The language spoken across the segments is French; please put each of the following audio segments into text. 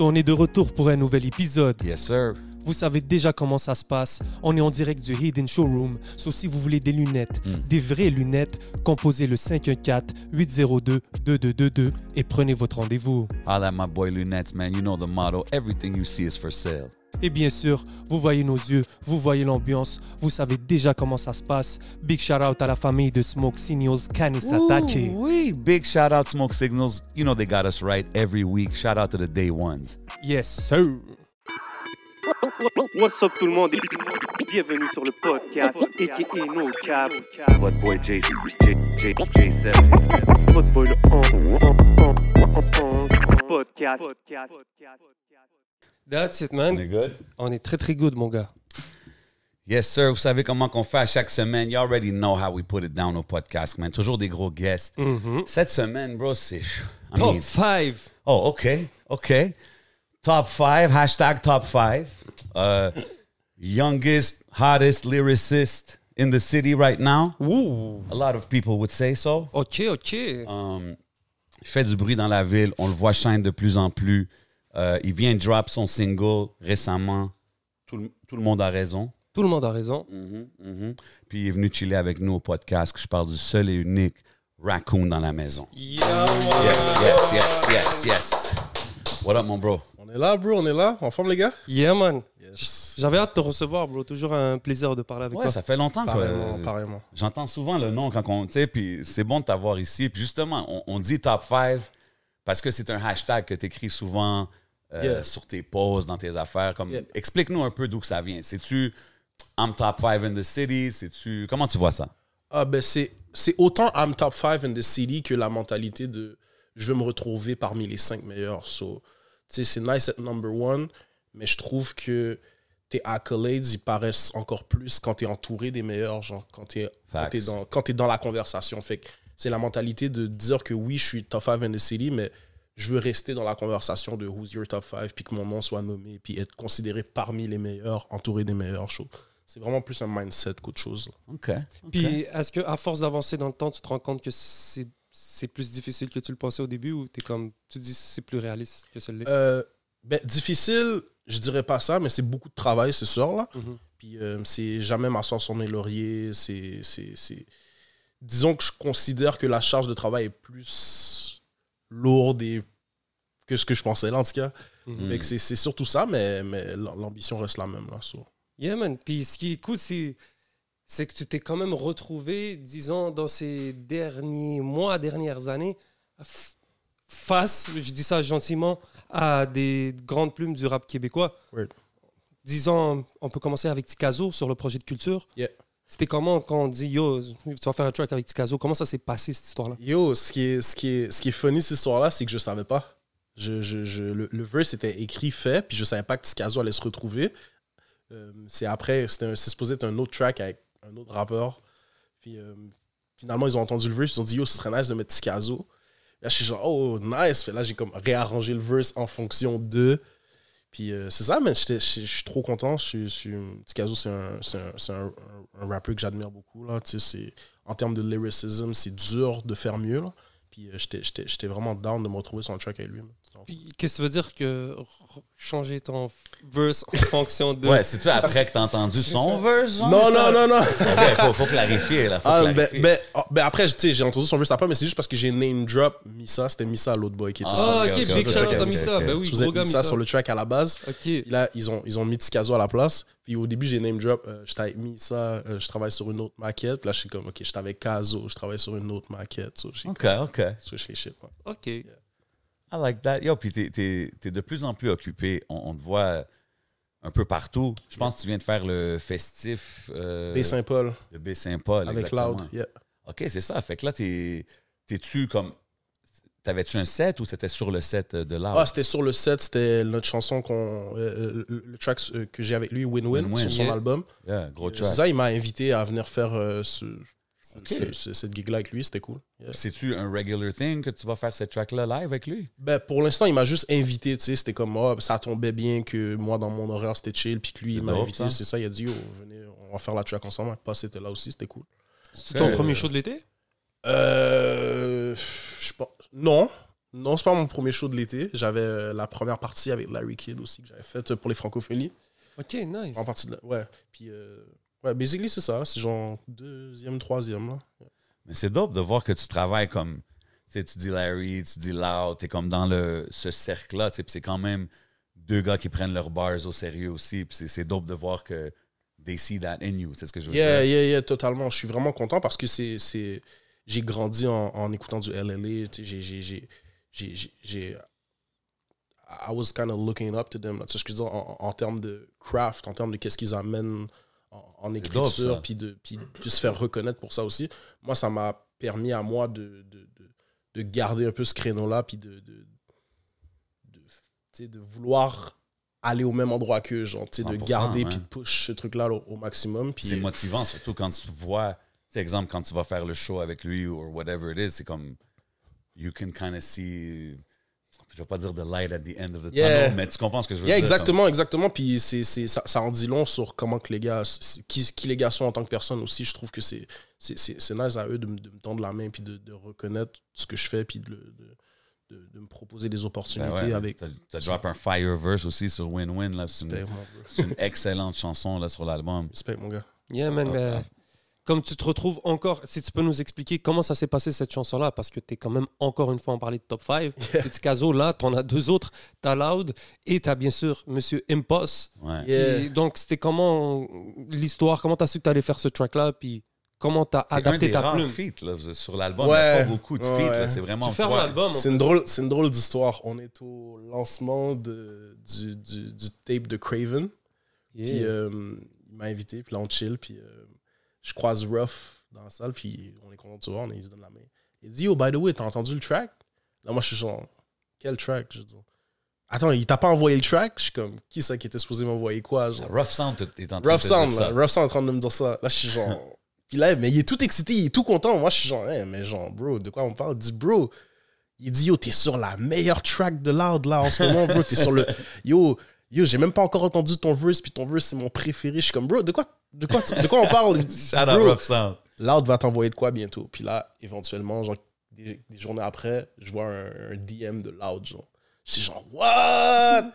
So, on est de retour pour un nouvel épisode. Yes, sir. Vous savez déjà comment ça se passe. On est en direct du Hidden Showroom. So, si vous voulez des lunettes, des vraies lunettes, composez le 514-802-2222 et prenez votre rendez-vous. Holla at my boy Lunettes, man. You know the motto. Everything you see is for sale. Et bien sûr, vous voyez nos yeux, vous voyez l'ambiance, vous savez déjà comment ça se passe. Big shout out à la famille de Smoke Signals, Kanisatake. Oui, big shout out Smoke Signals. You know they got us right every week. Shout out to the day ones. Yes, sir. What's up tout le monde et bienvenue sur le podcast a.k.a. No Cap. What boy J7. Votre boy le podcast. That's it, On man. est good? On est très, très good, mon gars. Yes, sir. Vous savez comment qu'on fait à chaque semaine. You already know how we put it down au podcast, man. Toujours des gros guests. Cette semaine, bro, c'est... Top 5. Oh, OK. Top 5, hashtag top 5. Youngest, hottest lyricist in the city right now. Ouh. A lot of people would say so. OK. Il fait du bruit dans la ville. On le voit shine de plus en plus. Il vient drop son single récemment. Tout le monde a raison. Tout le monde a raison. Puis il est venu chiller avec nous au podcast. Je parle du seul et unique Raccoon dans la maison. Yeah, man. Yes. What up, mon bro? On est là, bro, on est là. En forme, les gars? Yeah, man. Yes. J'avais hâte de te recevoir, bro. Toujours un plaisir de parler avec Ouais, toi. ça fait longtemps Pareillement. J'entends souvent le nom quand on... Tu sais, puis c'est bon de t'avoir ici. Puis justement, on dit top 5 parce que c'est un hashtag que tu écris souvent sur tes posts, dans tes affaires. Explique-nous un peu d'où que ça vient. C'est-tu I'm top 5 in the city? Comment tu vois ça? Ah, ben, c'est autant I'm top 5 in the city que la mentalité de je veux me retrouver parmi les 5 meilleurs. So, tu sais, c'est nice être number one, mais je trouve que tes accolades, ils paraissent encore plus quand tu es entouré des meilleurs, genre quand tu es dans la conversation. Fait que c'est la mentalité de dire que oui, je suis top 5 in the city, mais je veux rester dans la conversation de who's your top 5, puis que mon nom soit nommé, puis être considéré parmi les meilleurs, entouré des meilleurs shows. C'est vraiment plus un mindset qu'autre chose. OK. Puis, est-ce qu'à force d'avancer dans le temps, tu te rends compte que c'est plus difficile que tu le pensais au début ou tu dis c'est plus réaliste que celui-là? Difficile, je dirais pas ça, mais c'est beaucoup de travail, c'est sûr, là. Puis c'est jamais m'asseoir sur mes lauriers. Disons que je considère que la charge de travail est plus lourde que ce que je pensais, là, en tout cas. Fait que c'est surtout ça, mais l'ambition reste la même, là. Yeah, man. Puis ce qui est cool, c'est que tu t'es quand même retrouvé, disons, dans ces derniers mois, dernières années, face, je dis ça gentiment, à des grandes plumes du rap québécois. Oui. Disons, on peut commencer avec Tikazo sur le projet de culture. Yeah. C'était comment quand on dit « Yo, tu vas faire un track avec Tikazo ». Comment ça s'est passé, cette histoire-là? Yo, ce qui est funny, cette histoire-là, c'est que je savais pas. Le verse était écrit, fait, puis je savais pas que Tikazo allait se retrouver. C'est supposé être un autre track avec un autre rappeur. Puis finalement, ils ont entendu le verse, ils ont dit « Yo, ce serait nice de mettre Tikazo ». Là, je suis genre « Oh, nice ». Là, j'ai comme réarrangé le verse en fonction de... Puis c'est ça, mais je suis trop content. Tikazo, c'est un rappeur que j'admire beaucoup. Là. En termes de lyricism, c'est dur de faire mieux. Là. Puis j'étais vraiment down de me retrouver sur un track avec lui. Puis qu'est-ce que ça veut dire que changer ton verse en fonction de... Ouais, c'est-tu après que t'as entendu son verse? Genre? Non. OK, faut clarifier, là. Après, j'ai entendu son verse après, mais c'est juste parce que j'ai name drop Missa. C'était Missa, l'autre boy qui était sur Ah, le ok, big shout out à Missa. Ben oui, gros gars, Missa Missa. sur le track à la base. Ok. Puis là, ils ont mis Tikazo à la place. Puis au début, j'ai name drop. J'étais avec Missa, je travaille sur une autre maquette. Puis là, je suis comme, OK, j'étais avec Kazo, je travaille sur une autre maquette. So, OK. Switch les shit, quoi. Ok. I like that. Yo, puis t'es de plus en plus occupé. On te voit un peu partout. Je pense que tu viens de faire le festif Baie-Saint-Paul. de Baie-Saint-Paul. Avec exactement. Loud, yeah. OK, c'est ça. Fait que là, t'es-tu comme... T'avais-tu un set ou c'était sur le set de Loud? Ah, c'était sur le set. C'était notre chanson le track que j'ai avec lui, Win-Win, Win-Win, sur son yeah. album. Yeah, gros track. C'est ça, il m'a invité à venir faire Ok. cette gig-là avec lui. C'était cool. Yeah. C'est-tu un regular thing que tu vas faire cette track-là live avec lui? Ben, pour l'instant, il m'a juste invité, tu sais, c'était comme, ça tombait bien que moi, dans mon horaire, c'était chill, puis que lui, il m'a dope, invité, ça. c'est ça, il a dit, venez, on va faire la track ensemble, pas c'était là aussi, c'était cool. C'est ton premier show de l'été? Je sais pas, non, Non, c'est pas mon premier show de l'été. J'avais la première partie avec Larry Kidd aussi, que j'avais faite pour les Francophonies. Ok, nice. En partie de ouais. Puis, ouais, basically, c'est ça. C'est genre 2e, 3e. Là. Mais c'est dope de voir que tu travailles comme... Tu sais, tu dis Larry, tu dis Loud, t'es comme dans ce cercle-là. Puis c'est quand même 2 gars qui prennent leurs bars au sérieux aussi. Puis c'est dope de voir que they see that in you. C'est ce que je veux dire. Yeah, totalement. Je suis vraiment content parce que j'ai grandi en écoutant du LLA. I was kind of looking up to them. Tu sais ce que je veux dire, en termes de craft, en termes de qu'est-ce qu'ils amènent en écriture, puis de se faire reconnaître pour ça aussi. Moi, ça m'a permis à moi de garder un peu ce créneau-là, puis de vouloir aller au même endroit qu'eux, genre, de garder, puis de push ce truc-là au maximum. Puis c'est motivant, surtout quand tu vois, exemple, quand tu vas faire le show avec lui ou whatever it is, c'est comme, you can kind of see... Je vais pas dire the light at the end of the tunnel, mais tu comprends ce que je veux dire. Exactement. Puis ça en dit long sur comment que les gars, qui les gars sont en tant que personne aussi. Je trouve que c'est nice à eux de me tendre la main puis de reconnaître ce que je fais puis de me proposer des opportunités avec. T'as drop un Fireverse aussi sur Win-Win. Là. C'est une excellente chanson là, sur l'album. Respect, mon gars. Yeah, man. Comme tu te retrouves encore, si tu peux nous expliquer comment ça s'est passé cette chanson-là, parce que tu es quand même, encore une fois, on parlait de top 5. Petit Caso, là, tu en as 2 autres. Tu as Loud et tu as bien sûr Monsieur Impost. Ouais. Donc, c'était comment l'histoire, comment tu as su que tu allais faire ce track-là, puis comment tu as adapté ta plume. Feat, là, sur l'album, il n'y a pas beaucoup de feats. Là, c'est vraiment tu fermes l'album. C'est une drôle d'histoire. On est au lancement du tape de Craven. Puis il m'a invité, puis là, on chill, puis... je croise Ruff dans la salle, puis on est content de se voir, il se donne la main. Il dit, oh, by the way, t'as entendu le track? Là, moi, je suis genre, quel track? Je dis, attends, il t'a pas envoyé le track? Je suis comme, qui ça qui était supposé m'envoyer quoi? Genre? Rough Sound est en train de me dire ça. Rough Sound est en train de me dire ça. Là, je suis genre, puis là, mais il est tout excité, il est tout content. Moi, je suis genre, mais genre, bro, de quoi on parle? Il dit, bro, il dit, yo, t'es sur la meilleure track de Loud, là, en ce moment, bro, t'es sur le, yo, j'ai même pas encore entendu ton verse, puis ton verse, c'est mon préféré. Je suis comme, bro, de quoi on parle? Il dit, Shout out Rough Sound. Loud va t'envoyer de quoi bientôt? Puis là, éventuellement, genre, des journées après, je vois un DM de Loud, genre. Je suis genre, what?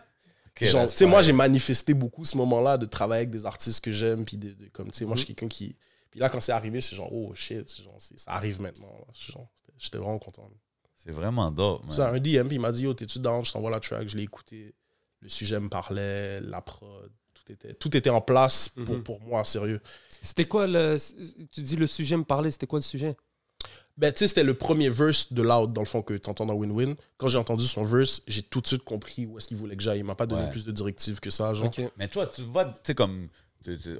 Okay, genre, tu sais, moi, j'ai manifesté beaucoup ce moment-là de travailler avec des artistes que j'aime, puis comme, tu sais, moi, je suis quelqu'un qui... Puis là, quand c'est arrivé, c'est genre, oh, shit, genre, ça arrive maintenant. J'étais vraiment content. C'est vraiment dope, man. C'est un DM, puis il m'a dit, yo, t'es-tu down? Je t'envoie la track, je l'ai écouté. Le sujet me parlait, la prod, tout était en place pour moi, sérieux. C'était quoi tu dis le sujet me parlait, c'était quoi le sujet? Ben, tu sais, c'était le premier verse de Loud, dans le fond, que t'entends dans Win-Win. Quand j'ai entendu son verse, j'ai tout de suite compris où est-ce qu'il voulait que j'aille. Il m'a pas donné plus de directives que ça, genre. Okay. Mais toi, tu vas, tu sais, comme...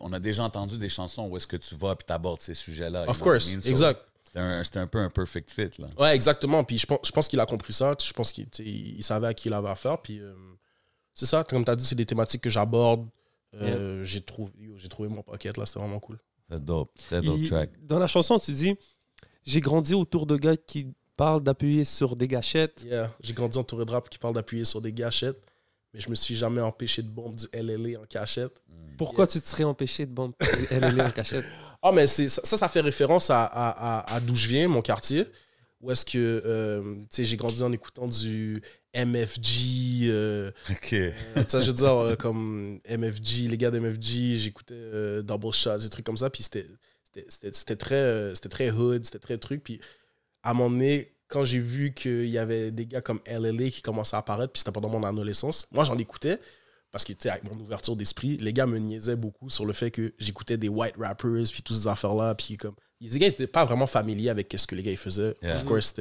on a déjà entendu des chansons où est-ce que tu vas puis t'abordes ces sujets-là. Of course, exact. C'était un peu un perfect fit, là. Ouais, exactement. Puis je pense qu'il a compris ça. Je pense qu'il savait à qui il avait affaire. Puis c'est ça, comme tu as dit, c'est des thématiques que j'aborde. J'ai trouvé mon pocket, là. C'était vraiment cool. C'est dope. Très dope track. Dans la chanson, tu dis... J'ai grandi autour de gars qui parlent d'appuyer sur des gâchettes. Yeah, j'ai grandi entouré de rap qui parlent d'appuyer sur des gâchettes, mais je me suis jamais empêché de bomber du LLA en cachette. Pourquoi tu te serais empêché de bomber du LLA en cachette? Ah, mais ça fait référence à d'où je viens, mon quartier, où est-ce que j'ai grandi en écoutant du MFG. OK. Je veux dire, comme MFG, les gars d'MFG, j'écoutais Double Shots, des trucs comme ça, puis c'était très hood, c'était très truc. Puis à un moment donné, quand j'ai vu qu'il y avait des gars comme LLA qui commençaient à apparaître, puis c'était pendant mon adolescence, moi j'en écoutais parce que, tu sais, avec mon ouverture d'esprit, les gars me niaisaient beaucoup sur le fait que j'écoutais des white rappers, puis toutes ces affaires-là. Puis comme, les gars n'étaient pas vraiment familiers avec ce que les gars ils faisaient. Yeah. Of course,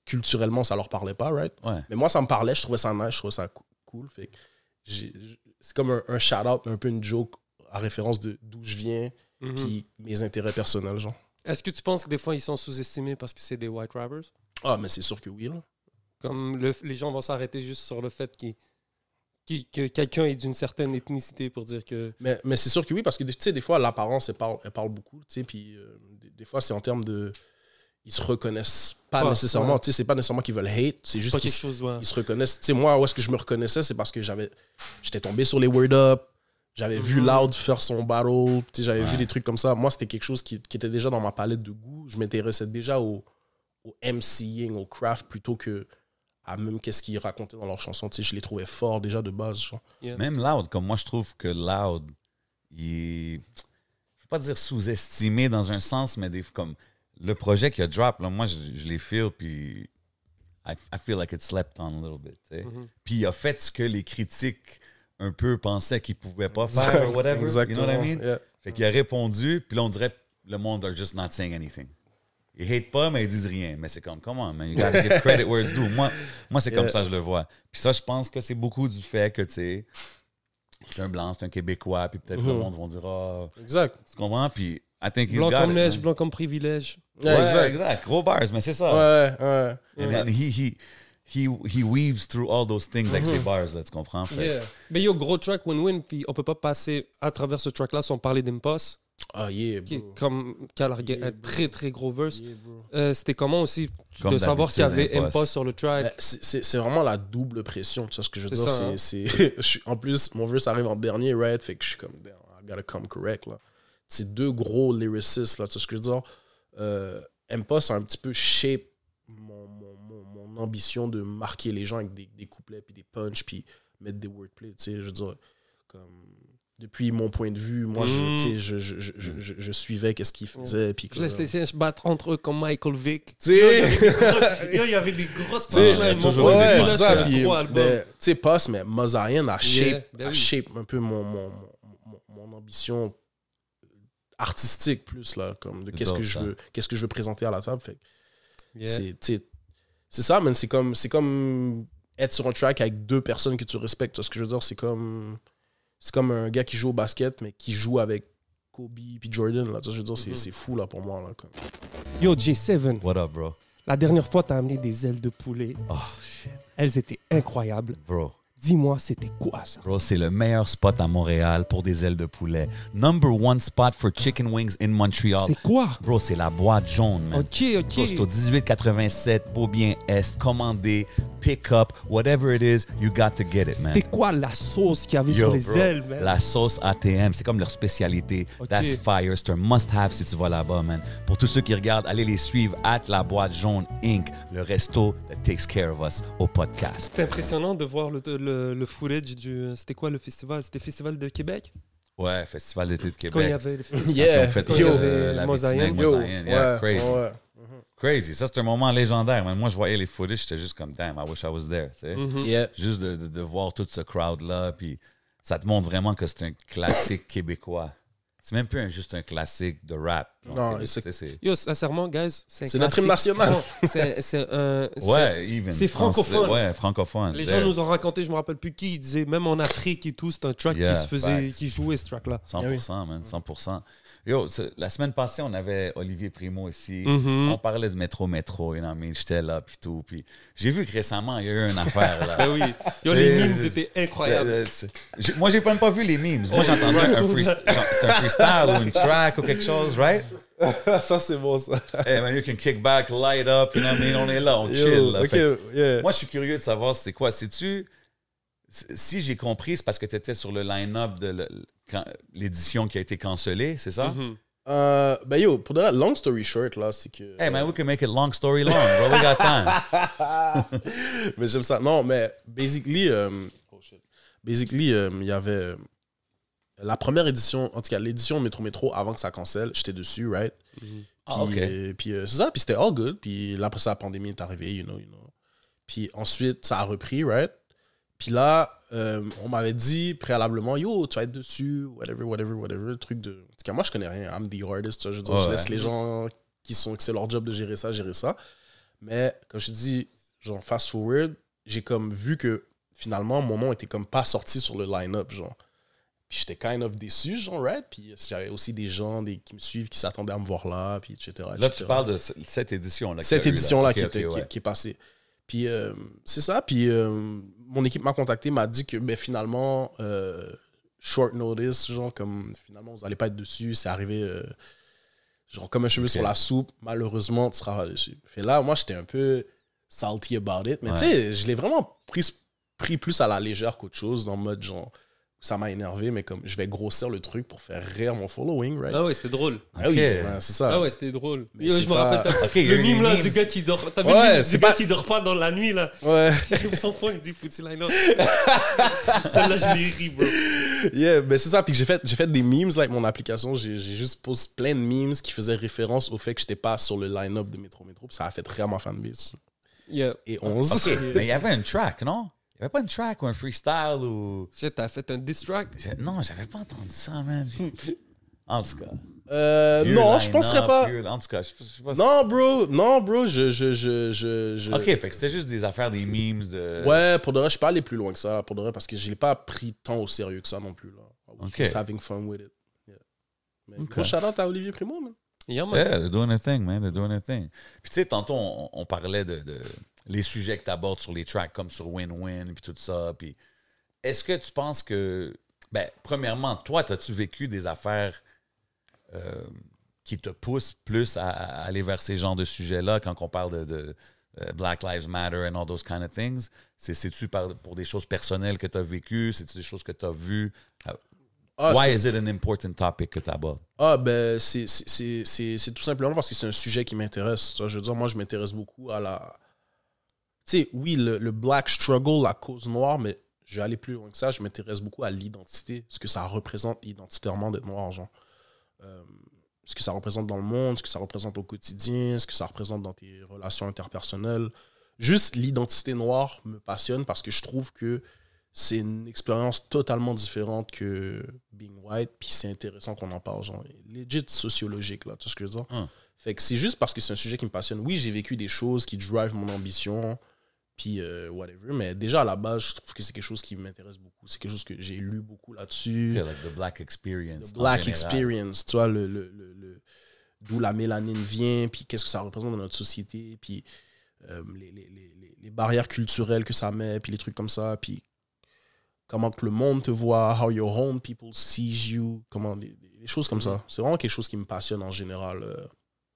culturellement, ça leur parlait pas, right? Ouais. Mais moi, ça me parlait, je trouvais ça nice, je trouvais ça cool. Fait que c'est comme un shout-out, un peu une joke à référence d'où je viens. Puis mes intérêts personnels, genre. Est-ce que tu penses que des fois, ils sont sous-estimés parce que c'est des white rappers? Ah, mais c'est sûr que oui, là. Comme les gens vont s'arrêter juste sur le fait que quelqu'un est d'une certaine ethnicité pour dire que... Mais c'est sûr que oui, parce que, tu sais, des fois, l'apparence, elle parle beaucoup, tu sais, puis des fois, c'est en termes de... Ils se reconnaissent pas nécessairement, tu sais, c'est pas nécessairement qu'ils veulent hate, c'est juste qu'ils se reconnaissent. Tu sais, moi, où est-ce que je me reconnaissais, c'est parce que j'étais tombé sur les Word Up. J'avais vu Loud faire son battle, j'avais vu des trucs comme ça. Moi, c'était quelque chose qui était déjà dans ma palette de goût. Je m'intéressais déjà au MCing, au craft, plutôt que à même qu'est-ce qu'ils racontaient dans leurs chansons. Tu sais, je les trouvais forts déjà de base. Genre. Yeah. Même Loud, comme moi, je trouve que Loud, il est, je ne veux pas dire sous-estimé dans un sens, mais comme le projet qu'il a drop, là, moi, je les feel, puis I feel like it slept on a little bit. Tu sais. Puis il a fait ce que les critiques un peu pensaient qu'il ne pouvait pas faire, ou whatever. Exactement. You know what I mean? Yeah. Fait qu'il a répondu, puis là, on dirait le monde are just not saying anything. Ils hate pas, mais ils disent rien. Mais c'est comme, come on, man, you gotta give credit where it's due. Moi c'est comme ça, je le vois. Puis ça, je pense que c'est beaucoup du fait que, tu sais, c'est un blanc, c'est un Québécois, puis peut-être le monde va dire, oh, Exact. tu comprends? Puis I think he's Blanc got comme it, neige, man. blanc comme privilège. Ouais, exact. Gros bars, mais c'est ça. Ouais. And then he weaves through all those things avec ses bars, là, tu comprends? Fait, Yeah. Mais yo, gros track win-win, puis on peut pas passer à travers ce track-là sans parler d'Impost, Ah, yeah, qui, bro. qui a largué un très très gros verse. Yeah, bro. C'était comment aussi Comme de savoir qu'il y avait d'habitude, Impost sur le track? C'est vraiment la double pression, tu sais ce que je veux C'est dire. ça, hein. Je suis, en plus, mon verse arrive en dernier, right? Fait que je suis comme, damn, I gotta come correct, là. C'est deux gros lyricistes, là, tu sais ce que je veux dire. Impost a un petit peu shape mon ambition de marquer les gens avec des couplets, puis des punchs, puis mettre des wordplay, tu sais, je veux dire, comme... Depuis mon point de vue, moi, je suivais qu'est-ce qu'ils faisaient. Puis Je laisse les singes battre entre eux comme Michael Vick. Tu sais, Il y avait des grosses sais, punchlines. toujours Mon eu des gars, ouais, là, punchs, ça. c'est Puis, trois albums. tu sais, Post, mais Mozaïen a ben oui. shape un peu mon ambition artistique plus, là, comme de qu'est-ce que je veux présenter à la table. Fait que Yeah. c'est ça, man. C'est comme être sur un track avec deux personnes que tu respectes. Tu vois ce que je veux dire? C'est comme un gars qui joue au basket, mais qui joue avec Kobe puis Jordan. Là. Tu vois, je veux dire, c'est fou là, pour moi. Là, comme. Yo, J7, what up, bro? la dernière fois, t'as amené des ailes de poulet. Oh, shit. Elles étaient incroyables. Bro. Dis-moi, c'était quoi ça? Bro, c'est le meilleur spot à Montréal pour des ailes de poulet. Number one spot for chicken wings in Montreal. C'est quoi? Bro, c'est la boîte jaune, man. Ok. Bro, c'est au 1887, Beaubien-Est, commandé, pick up, whatever it is, you got to get it, man. C'était quoi la sauce qu'il y avait Yo, sur les bro, ailes, man? la sauce ATM, c'est comme leur spécialité. Ok. That's fire. C'est un must-have si tu vas là-bas, man. Pour tous ceux qui regardent, allez les suivre at La Boîte Jaune Inc., le resto that takes care of us au podcast. C'était impressionnant de voir le footage du... C'était quoi le festival? C'était Festival de Québec? Ouais, Festival d'été de Québec. Quand il y avait le festival. Yeah. Ils ont fait Quand il y avait la Mozaïen. Vétinaire, Yo, Mozaïen. Yeah, crazy. ouais. Crazy. Ça, c'est un moment légendaire, man. Moi, je voyais les footage, j'étais juste comme, damn, I wish I was there, tu sais. Yeah. Juste de voir tout ce crowd-là, puis ça te montre vraiment que c'est un classique québécois. C'est même plus juste un classique de rap. Genre, Non, Québec, c'est- tu sais, c'est... Yo, sincèrement, guys, C'est notre hymne national. Ouais, even. c'est francophone. Ouais, francophone. Les gens nous ont raconté, je me rappelle plus qui, ils disaient, même en Afrique et tout, c'est un track Yeah, qui se faisait, facts. qui jouait ce track-là. 100%, man, 100%. Yo, la semaine passée, on avait Olivier Primo ici. Mhm. On parlait de Métro, you know what I mean? J'étais là, puis tout. Puis j'ai vu que récemment, il y a eu une affaire, là. Ben oui. Yo, les memes, c'était incroyable. Moi, j'ai même pas vu les memes. Moi, j'ai entendu c'était un freestyle ou une track ou quelque chose, right? Ça, c'est bon, ça. Hey, man, you can kick back, light up, you know what I mean? On est là, on chill. Là. Ok, Fait- yeah. moi, je suis curieux de savoir c'est quoi. Si j'ai compris, c'est parce que tu étais sur le line-up de l'édition qui a été cancellée, c'est ça? Mhm. Ben yo, pour de vrai, long story short, là, c'est que... Hey, man, we can make it long story long, bro. We got time. Mais j'aime ça. Non, mais basically, il y avait la première édition, en tout cas l'édition Métro avant que ça cancelle, j'étais dessus, right? Ah, OK. Puis c'est ça, puis c'était all good. Puis là, après ça, la pandémie est arrivée, you know. Puis ensuite, ça a repris, right? Puis là, on m'avait dit préalablement, yo, tu vas être dessus, whatever, truc de... En tout cas, moi, je connais rien, I'm the artist, tu vois, je veux dire, je laisse les gens que c'est leur job de gérer ça. Mais, comme je te dis, genre, fast forward, j'ai comme vu que, finalement, mon nom était comme pas sorti sur le line-up, genre. Puis j'étais kind of déçu, genre, right? Puis j'avais aussi des gens qui me suivent, qui s'attendaient à me voir là, puis etc. Là, tu parles de cette édition-là. Cette édition-là qui qui est passée. Puis c'est ça. Puis mon équipe m'a contacté, m'a dit que finalement, short notice, genre comme finalement, vous n'allez pas être dessus. C'est arrivé genre comme un cheveu sur la soupe. Malheureusement, tu seras pas dessus. Fait là, moi, j'étais un peu salty about it. Mais tu sais, je l'ai vraiment pris plus à la légère qu'autre chose, dans le mode genre, ça m'a énervé, mais comme je vais grossir le truc pour faire rire mon following, right? Ah ouais, c'était drôle. Ah oui, ouais, c'est ça. Ah ouais, c'était drôle. Mais Yo, c'est je me pas- rappelle, Ok, le il y a mime là des du memes. gars qui dort. T'as vu Ouais, le mime c'est du gars pas- qui dort pas dans la nuit là? Ouais. Il ouvre son fond, il dit faut-il line up? Celle-là, je l'ai ri, bro. Yeah, ben c'est ça. Puis que j'ai fait des memes là, avec mon application. J'ai juste posté plein de memes qui faisaient référence au fait que j'étais pas sur le line-up de Métro Métro. Puis ça a fait rire ma fanbase. Yeah. Et 11. OK, mais il y avait une track, non? Il n'y avait pas une track ou un freestyle ou... Shit, t'as fait un diss track? Non, j'avais pas entendu ça, man. En tout cas. Non, je penserais pas. En tout cas, je sais pas si- Non, bro, OK, fait que c'était juste des affaires, des memes de... Ouais, pour de vrai, je suis pas allé plus loin que ça, pour de vrai, parce que je l'ai pas pris tant au sérieux que ça non plus, là. I was Ok. just having fun with it. Yeah. Mais Ok. gros shout-out à Olivier Primo, man. Yeah, man. Yeah, they're doing a thing, man. They're doing a thing. Puis tu sais, tantôt, on parlait de les sujets que tu abordes sur les tracks, comme sur Win-Win, puis tout ça. Puis est-ce que tu penses que... Ben, premièrement, toi, as-tu vécu des affaires qui te poussent plus à aller vers ces genres de sujets-là quand on parle de Black Lives Matter and all those kind of things? C'est-tu pour des choses personnelles que tu as vécues? C'est-tu des choses que tu as vues? Ah, Why c'est- is it an important topic que tu abordes? Ah, ben, c'est tout simplement parce que c'est un sujet qui m'intéresse. Tu vois, je veux dire, moi, je m'intéresse beaucoup à la... Tu sais, oui, le black struggle, la cause noire, mais je vais aller plus loin que ça. Je m'intéresse beaucoup à l'identité, ce que ça représente identitairement d'être noir, genre. Ce que ça représente dans le monde, ce que ça représente au quotidien, ce que ça représente dans tes relations interpersonnelles. Juste l'identité noire me passionne parce que je trouve que c'est une expérience totalement différente que being white, puis c'est intéressant qu'on en parle, genre legit sociologique, là, tu vois ce que je veux dire? Fait que c'est juste parce que c'est un sujet qui me passionne. Oui, j'ai vécu des choses qui drive mon ambition, puis whatever, mais déjà à la base, je trouve que c'est quelque chose qui m'intéresse beaucoup. C'est quelque chose que j'ai lu beaucoup là-dessus. Okay, like the black experience. The en black général. experience, tu vois, d'où la mélanine vient, puis qu'est-ce que ça représente dans notre société, puis les barrières culturelles que ça met, puis les trucs comme ça, puis comment que le monde te voit, how your own people sees you, comment les choses comme ça. C'est vraiment quelque chose qui me passionne en général.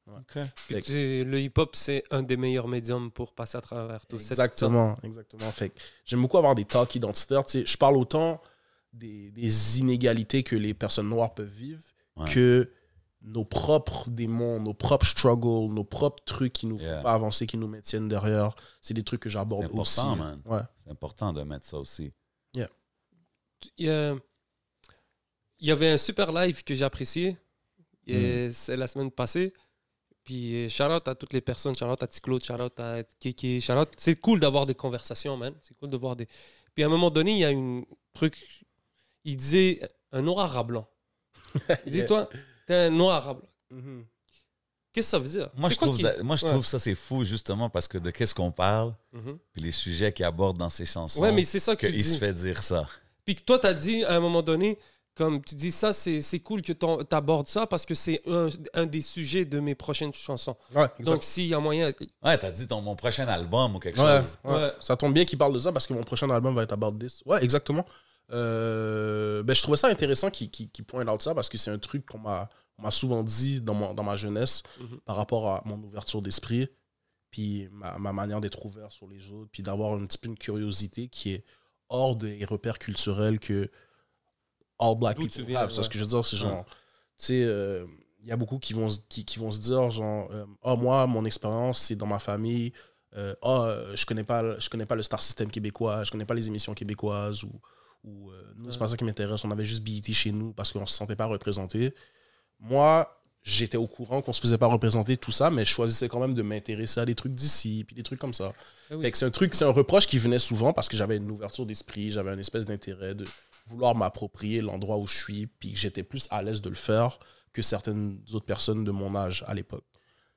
OK. Puis le hip-hop, c'est un des meilleurs médiums pour passer à travers tout ça. Exactement. Fait que j'aime beaucoup avoir des talks identitaires. Tu sais, je parle autant des inégalités que les personnes noires peuvent vivre que nos propres démons, nos propres struggles, nos propres trucs qui nous font pas avancer, qui nous maintiennent derrière. C'est des trucs que j'aborde aussi. C'est important, man. Ouais. C'est important de mettre ça aussi. Il y avait un super live que j'ai apprécié. C'est la semaine passée. Puis shout-out à toutes les personnes. Shout-out à Ticlaude, shout-out à Kiki. Shout-out. C'est cool d'avoir des conversations, man. C'est cool de voir des... Puis à un moment donné, il y a un truc... Il disait un noir à blanc. Il dit, toi, t'es un noir à blanc. Mhm. Qu'est-ce que ça veut dire? Moi, C'est je quoi trouve, qui- trouve ça c'est fou, justement, parce que de qu'est-ce qu'on parle, Mhm. puis les sujets qu'il aborde dans ses chansons, Ouais, mais c'est ça que tu qu'il se dis. fait dire ça. Puis que toi, t'as dit à un moment donné, comme tu dis ça, c'est cool que t'abordes ça parce que c'est un des sujets de mes prochaines chansons. Ouais, exact. Donc, s'il y a moyen... Ouais, t'as dit mon prochain album ou quelque Ouais, chose. ouais. Ouais. Ça tombe bien qu'il parle de ça parce que mon prochain album va être About This. Ouais, exactement. Ben, je trouvais ça intéressant qu'il pointe out ça parce que c'est un truc qu'on m'a souvent dit dans ma jeunesse par rapport à mon ouverture d'esprit, puis ma manière d'être ouvert sur les autres, puis d'avoir un petit peu une curiosité qui est hors des repères culturels que all black D'où people tu viens, have. C'est ouais. ce que je veux dire, c'est genre, tu sais, il y a beaucoup qui vont se dire, genre, moi, mon expérience, c'est dans ma famille. Je connais pas le Star System québécois, je connais pas les émissions québécoises, ou nous, c'est pas ça qui m'intéresse. On avait juste BET chez nous parce qu'on se sentait pas représenté. Moi, j'étais au courant qu'on se faisait pas représenter, tout ça, mais je choisissais quand même de m'intéresser à des trucs d'ici, puis des trucs comme ça. Ah oui. Fait que c'est un reproche qui venait souvent parce que j'avais une ouverture d'esprit, j'avais une espèce d'intérêt de vouloir m'approprier l'endroit où je suis, puis que j'étais plus à l'aise de le faire que certaines autres personnes de mon âge à l'époque.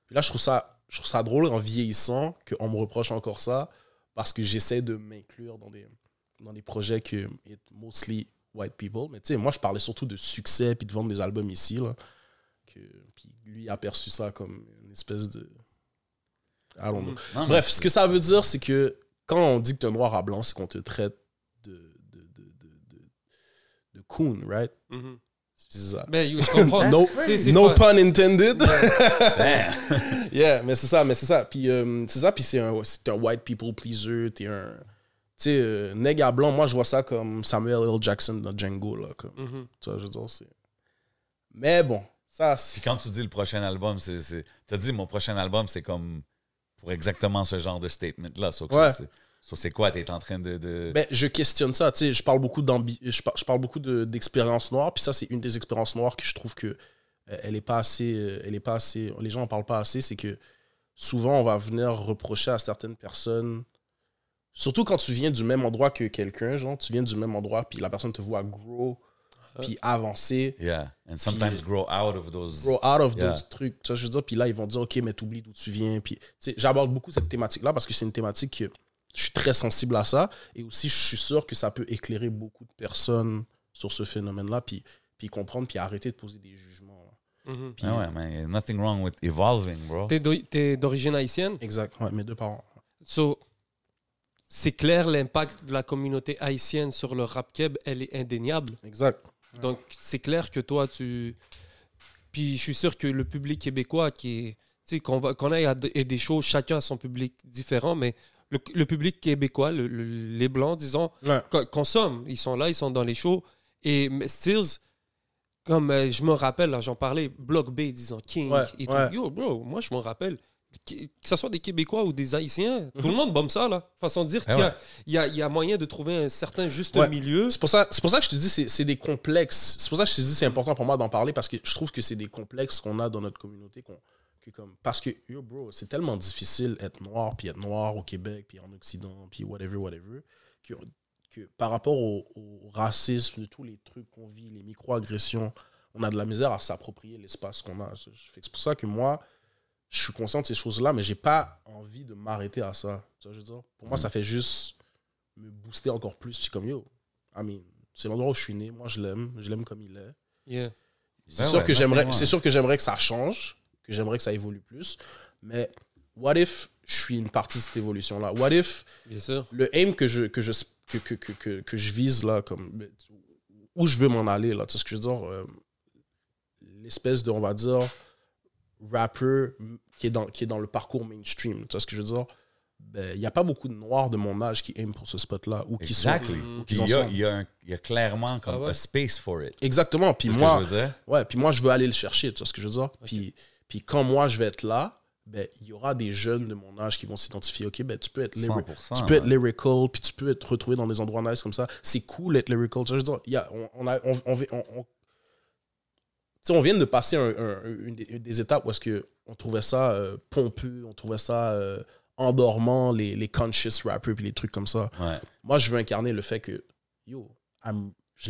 Puis là, je trouve ça drôle en vieillissant qu'on me reproche encore ça parce que j'essaie de m'inclure dans des projets que it mostly white people. Mais tu sais, moi, je parlais surtout de succès puis de vendre des albums ici, là. Puis lui a perçu ça comme une espèce de... I don't know. Non, mais Bref, ce que ça veut dire, c'est que quand on dit que t'es noir à blanc, c'est qu'on te traite de coon, right? Mhm. C'est ça. Ben, je comprends. No, C'est no pas- pun intended. Damn. Yeah, mais c'est ça. Puis c'est ça, puis c'est un white people pleaser, t'es sais, Nègre à blanc, moi, je vois ça comme Samuel L. Jackson dans Django, là. Comme, tu vois, je veux dire, c'est... Mais bon, ça, c'est... Puis quand tu dis le prochain album, t'as dit mon prochain album, c'est comme pour exactement ce genre de statement-là. C'est quoi, t'es en train de... Ben, je questionne ça, tu sais, je parle beaucoup d'expériences noires, puis ça, c'est une des expériences noires que je trouve que elle est pas assez, les gens en parlent pas assez, c'est que souvent, on va venir reprocher à certaines personnes, surtout quand tu viens du même endroit que quelqu'un, genre, tu viens du même endroit, puis la personne te voit grow, puis avancer. Yeah, and sometimes grow out of those trucs, tu vois, je veux dire, puis là, ils vont dire, OK, mais t'oublies d'où tu viens, puis, tu sais, j'aborde beaucoup cette thématique-là, parce que c'est une thématique que je suis très sensible à ça, et aussi, je suis sûr que ça peut éclairer beaucoup de personnes sur ce phénomène-là, puis comprendre, puis arrêter de poser des jugements. Puis, ouais, man, nothing wrong with evolving, bro. T'es d'origine haïtienne? Exact, ouais, mes 2 parents. So, c'est clair, l'impact de la communauté haïtienne sur le rap keb, elle est indéniable. Exact. Donc, c'est clair que toi, Puis, je suis sûr que le public québécois, qui est... Tu sais, qu'on aille à des shows, chacun a son public différent, mais le public québécois, les Blancs, disons, consomment. Ils sont là, ils sont dans les shows. Et Stills... Comme je me rappelle, là, j'en parlais, Block B, disons King et tout. Yo, bro, moi, je me rappelle, que ce soit des Québécois ou des Haïtiens, tout le monde bombe ça, là. Façon de dire qu'il y a moyen de trouver un certain juste milieu. C'est pour ça que je te dis, c'est des complexes. C'est pour ça que je te dis, c'est important pour moi d'en parler, parce que je trouve que c'est des complexes qu'on a dans notre communauté. Parce que, yo, bro, c'est tellement difficile être noir au Québec, puis en Occident, puis whatever, que par rapport au racisme, de tous les trucs qu'on vit, les micro-agressions, on a de la misère à s'approprier l'espace qu'on a. C'est pour ça que moi, je suis conscient de ces choses-là, mais j'ai pas envie de m'arrêter à ça. Tu vois, je veux dire, pour moi, ça fait juste me booster encore plus. C'est comme, yo, c'est l'endroit où je suis né, moi je l'aime comme il est. Yeah. C'est sûr que j'aimerais que ça change, que j'aimerais que ça évolue plus, mais what if je suis une partie de cette évolution-là? What if bien sûr, le aim que je vise là, comme où je veux m'en aller là, tu sais ce que je veux dire, l'espèce de, on va dire, rapper qui est dans le parcours mainstream, tu vois ce que je veux dire, il n'y a pas beaucoup de noirs de mon âge qui aiment pour ce spot là ou qui sont, il y a clairement comme a space for it. Exactement, puis moi je veux aller le chercher, tu vois ce que je veux dire, puis quand moi je vais être là, il y aura des jeunes de mon âge qui vont s'identifier. OK, tu peux être lyrical, puis tu peux être retrouvé dans des endroits nice comme ça. C'est cool d'être lyrical. Je veux dire, on vient de passer des étapes où est-ce que on trouvait ça pompeux, on trouvait ça endormant, les conscious rappers puis les trucs comme ça. Ouais. Moi, je veux incarner le fait que, je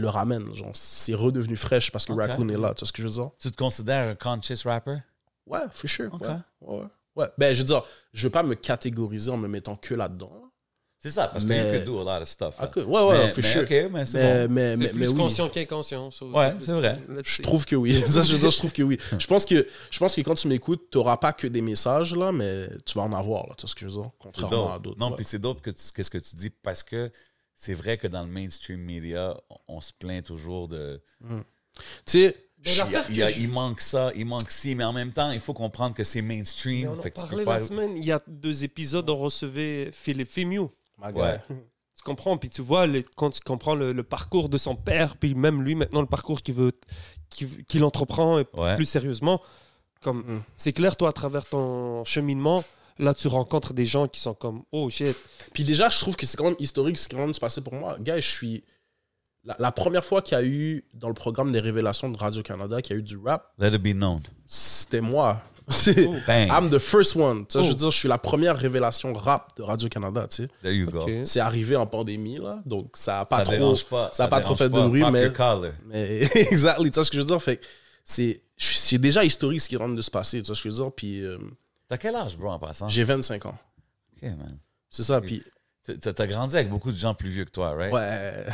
le ramène. Genre, c'est redevenu fraîche parce que Raccoon est là. Tu vois ce que je veux dire? Tu te considères un conscious rapper? Ouais, for sure. Okay. Ouais. Ben, je veux dire, je veux pas me catégoriser en me mettant que là-dedans. C'est ça, parce que you could do a lot of stuff. Ouais, for sure. OK, mais c'est bon. mais plus oui. conscient qu'inconscient. Ouais, c'est vrai. Je trouve que oui. Ça, je veux dire, je trouve que oui. Je pense que quand tu m'écoutes, tu n'auras pas que des messages, là, mais tu vas en avoir, là. Tu vois ce que je veux dire? Contrairement à d'autres. Non, puis c'est dope qu'est-ce que tu dis, parce que c'est vrai que dans le mainstream media, on se plaint toujours de... Tu sais... Il manque ça, il manque ci, mais en même temps, il faut comprendre que c'est mainstream. On en parlait la semaine, il y a 2 épisodes, on recevait Philippe Fémieux. Ouais. Tu comprends, puis tu vois, quand tu comprends le parcours de son père, puis même lui, maintenant, le parcours qu'il entreprend plus sérieusement, comme c'est clair, toi, à travers ton cheminement, là, tu rencontres des gens qui sont comme, oh shit. Puis déjà, je trouve que c'est quand même historique ce qui vient de se passer pour moi. Gars, je suis... La première fois qu'il y a eu, dans le programme des révélations de Radio-Canada, qu'il y a eu du rap... Let it be known. C'était moi. Bang. I'm the first one. Je veux dire, je suis la première révélation rap de Radio-Canada. Tu sais. There you go. Okay. C'est arrivé en pandémie, là, donc ça n'a pas, ça pas trop fait de bruit. Mais exactly, tu vois ce que je veux dire? Fait c'est déjà historique ce qui est en train de se passer. Tu vois ce que je veux dire? Puis, t'as quel âge, bro, en passant? J'ai 25 ans. OK, man. C'est ça, puis... T'as grandi avec beaucoup de gens plus vieux que toi, right? Ouais.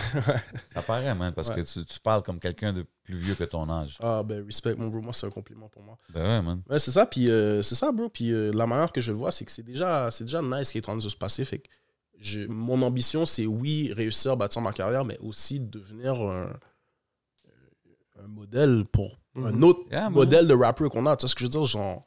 Ça paraît, man, parce que tu parles comme quelqu'un de plus vieux que ton âge. Ah, ben, respect, mon bro. Moi, c'est un compliment pour moi. Ben ouais, man. Ouais, c'est ça, puis c'est ça, bro. Puis la manière que je le vois, c'est que c'est déjà nice ce qui est en train de se passer. Fait que mon ambition, c'est oui, réussir à bâtir ma carrière, mais aussi devenir un modèle pour un autre modèle de rapper qu'on a. Tu vois ce que je veux dire? Genre,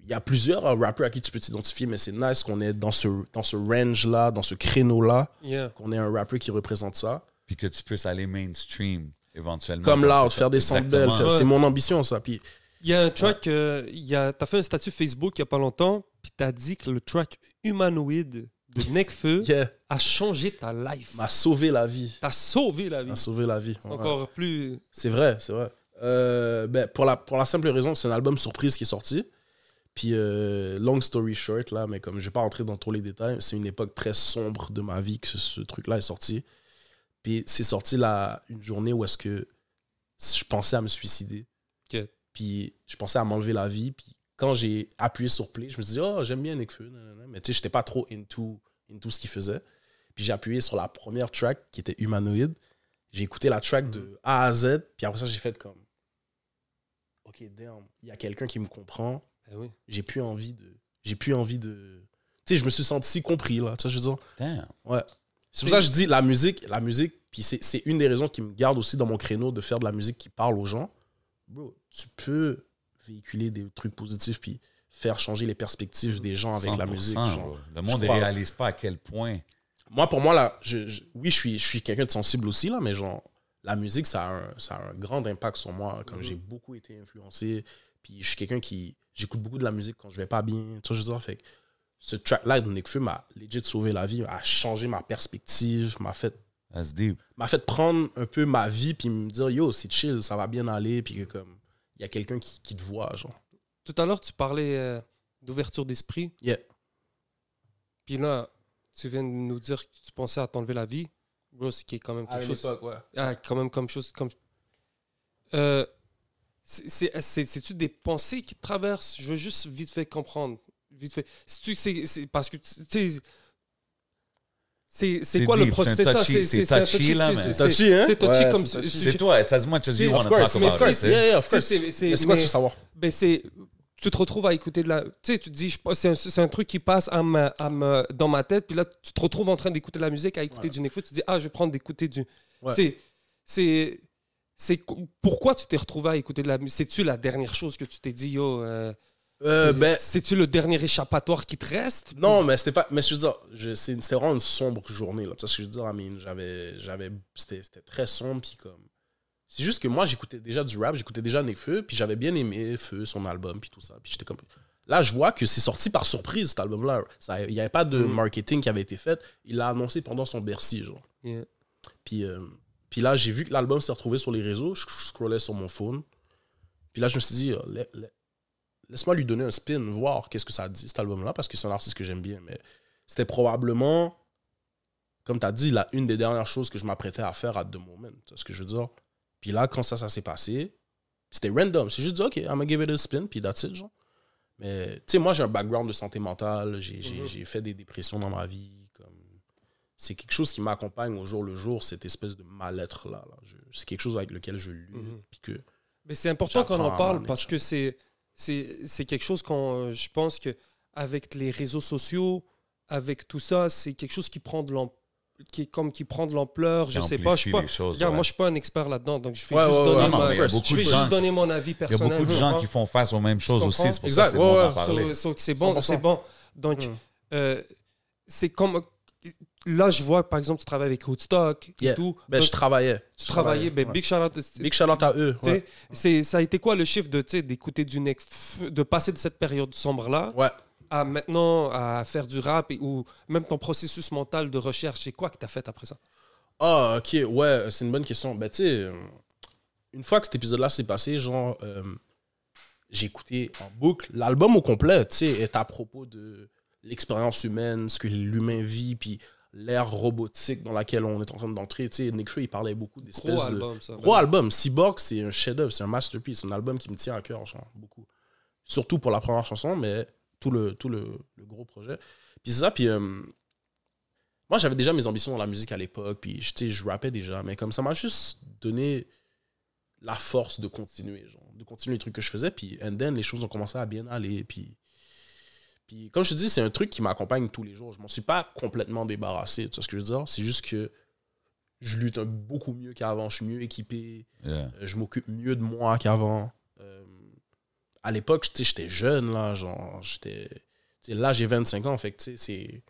il y a plusieurs rappeurs à qui tu peux t'identifier, mais c'est nice qu'on est dans ce range-là, dans ce créneau-là, qu'on ait un rappeur qui représente ça. Puis que tu puisses aller mainstream éventuellement. Comme l'art, faire des samples, c'est mon ambition, ça. Puis il y a un track, t'as fait un statut Facebook il n'y a pas longtemps, puis t'as dit que le track Humanoid de Nekfeu a changé ta life. M'a sauvé la vie. T'as sauvé la vie. M'a sauvé la vie. C'est encore plus... C'est vrai, c'est vrai. Pour la simple raison, c'est un album surprise qui est sorti. Puis, long story short, là, mais comme je vais pas rentrer dans tous les détails, c'est une époque très sombre de ma vie que ce truc-là est sorti. Puis, c'est sorti là, une journée où est-ce que je pensais à me suicider. Okay. Puis, je pensais à m'enlever la vie. Puis, quand j'ai appuyé sur play, je me suis dit, oh, j'aime bien Nekfeu. Mais tu sais, j'étais pas trop into ce qu'il faisait. Puis, j'ai appuyé sur la première track qui était Humanoid. J'ai écouté la track de A à Z. Puis après ça, j'ai fait comme, OK, damn, il y a quelqu'un qui me comprend. Oui. J'ai plus envie de... Tu sais, je me suis senti si compris, là. Tu vois, je veux dire... Damn. Ouais. C'est pour ça que je dis la musique, puis c'est une des raisons qui me garde aussi dans mon créneau de faire de la musique qui parle aux gens. Bro, tu peux véhiculer des trucs positifs puis faire changer les perspectives des gens avec la musique. Genre, le monde ne réalise pas à quel point... Moi, pour moi, là, oui, je suis quelqu'un de sensible aussi, là, mais genre, la musique, ça a un grand impact sur moi. Comme j'ai beaucoup été influencé, puis je suis quelqu'un qui... J'écoute beaucoup de la musique quand je vais pas bien. Tu vois, je veux dire, fait que ce track-là de Nekfeu m'a legit sauvé la vie, a changé ma perspective, m'a fait prendre un peu ma vie puis me dire, yo, c'est chill, ça va bien aller, puis que comme, il y a quelqu'un qui te voit, genre. Tout à l'heure, tu parlais d'ouverture d'esprit. Yeah. Puis là, tu viens de nous dire que tu pensais à t'enlever la vie. Bro, c'est qui est quand même quelque chose... Époque, ouais. Ah, quand même comme chose... Comme... C'est-tu des pensées qui te traversent? Je veux juste vite fait comprendre. Vite fait. C'est parce que, tu sais, c'est quoi deep, le processus? c'est touchy, là, mais... C'est touchy, hein? C'est touchy Ouais, comme... c'est touchy. C'est toi, it's as much as you want to talk about it. Yeah, of course. C'est quoi tu veux savoir? Ben, tu te retrouves à écouter de la... Tu sais, tu te dis, c'est un truc qui passe dans ma tête, puis là, tu te retrouves en train d'écouter de la musique, à écouter du Nekfeu, tu te dis, je vais prendre d'écouter du... Ouais. Pourquoi tu t'es retrouvé à écouter de la musique? C'est-tu la dernière chose que tu t'es dit, yo... c'est-tu le dernier échappatoire qui te reste? Non, mais c'était pas... Mais je veux dire, c'était vraiment une sombre journée, là. Tu sais ce que je veux dire? I mean, c'était très sombre, puis comme... C'est juste que moi, j'écoutais déjà du rap, j'écoutais déjà Nekfeu, puis j'avais bien aimé Feu, son album, puis tout ça. Puis j'étais comme... Là, je vois que c'est sorti par surprise, cet album-là. Il n'y avait pas de marketing qui avait été fait. Il l'a annoncé pendant son Bercy, genre. Yeah. Puis là, j'ai vu que l'album s'est retrouvé sur les réseaux. Je scrollais sur mon phone. Puis là, je me suis dit, laisse-moi lui donner un spin, voir qu'est-ce que ça dit, cet album-là, parce que c'est un artiste que j'aime bien. Mais c'était probablement, comme tu as dit, une des dernières choses que je m'apprêtais à faire à the moment. Tu vois ce que je veux dire? Puis là, quand ça s'est passé, c'était random. C'est juste dit, OK, I'm gonna give it a spin, puis that's it, genre. Mais, tu sais, moi, j'ai un background de santé mentale. J'ai fait des dépressions dans ma vie. C'est quelque chose qui m'accompagne au jour le jour, cette espèce de mal-être-là. C'est quelque chose avec lequel je lutte. Puis que mais c'est important qu'on en parle parce que c'est quelque chose qu'on... Je pense qu'avec les réseaux sociaux, avec tout ça, c'est quelque chose qui prend de l'ampleur. Qui prend de l'ampleur, je sais pas. Moi, je suis pas un expert là-dedans, donc je vais juste donner mon avis personnel. Il y a beaucoup de gens qui font face aux mêmes choses aussi, c'est pour ça que c'est bon d'en parler. C'est bon. Donc, c'est comme... Là, je vois, par exemple, tu travailles avec Woodstock et tout. Ben, je travaillais. Tu travaillais, ben, big shout-out. Big shout-out à eux. Ouais. Ça a été quoi le chiffre d'écouter du Nekfeu, de passer de cette période sombre-là à maintenant à faire du rap ou même ton processus mental de recherche, c'est quoi que tu as fait après ça? Ah, ok, ouais, c'est une bonne question. Ben, tu sais, une fois que cet épisode-là s'est passé, genre, j'ai écouté en boucle l'album au complet, tu sais, est à propos de l'expérience humaine, ce que l'humain vit, puis l'ère robotique dans laquelle on est en train d'entrer. Tu sais, Nekfeu, il parlait beaucoup d'espèces gros album, ça. Gros album. Cyborg, c'est un chef-d'œuvre, c'est un masterpiece, c'est un album qui me tient à cœur, genre, beaucoup. Surtout pour la première chanson, mais tout le gros projet. Puis c'est ça, puis moi, j'avais déjà mes ambitions dans la musique à l'époque, puis je rappais déjà, mais comme ça m'a juste donné la force de continuer les trucs que je faisais, puis and then, les choses ont commencé à bien aller, puis comme je te dis, c'est un truc qui m'accompagne tous les jours. Je m'en suis pas complètement débarrassé, tu vois ce que je veux dire? C'est juste que je lutte beaucoup mieux qu'avant, je suis mieux équipé, je m'occupe mieux de moi qu'avant. à l'époque, tu sais, j'étais jeune, là, genre, là, j'ai 25 ans, fait que, tu sais, c'est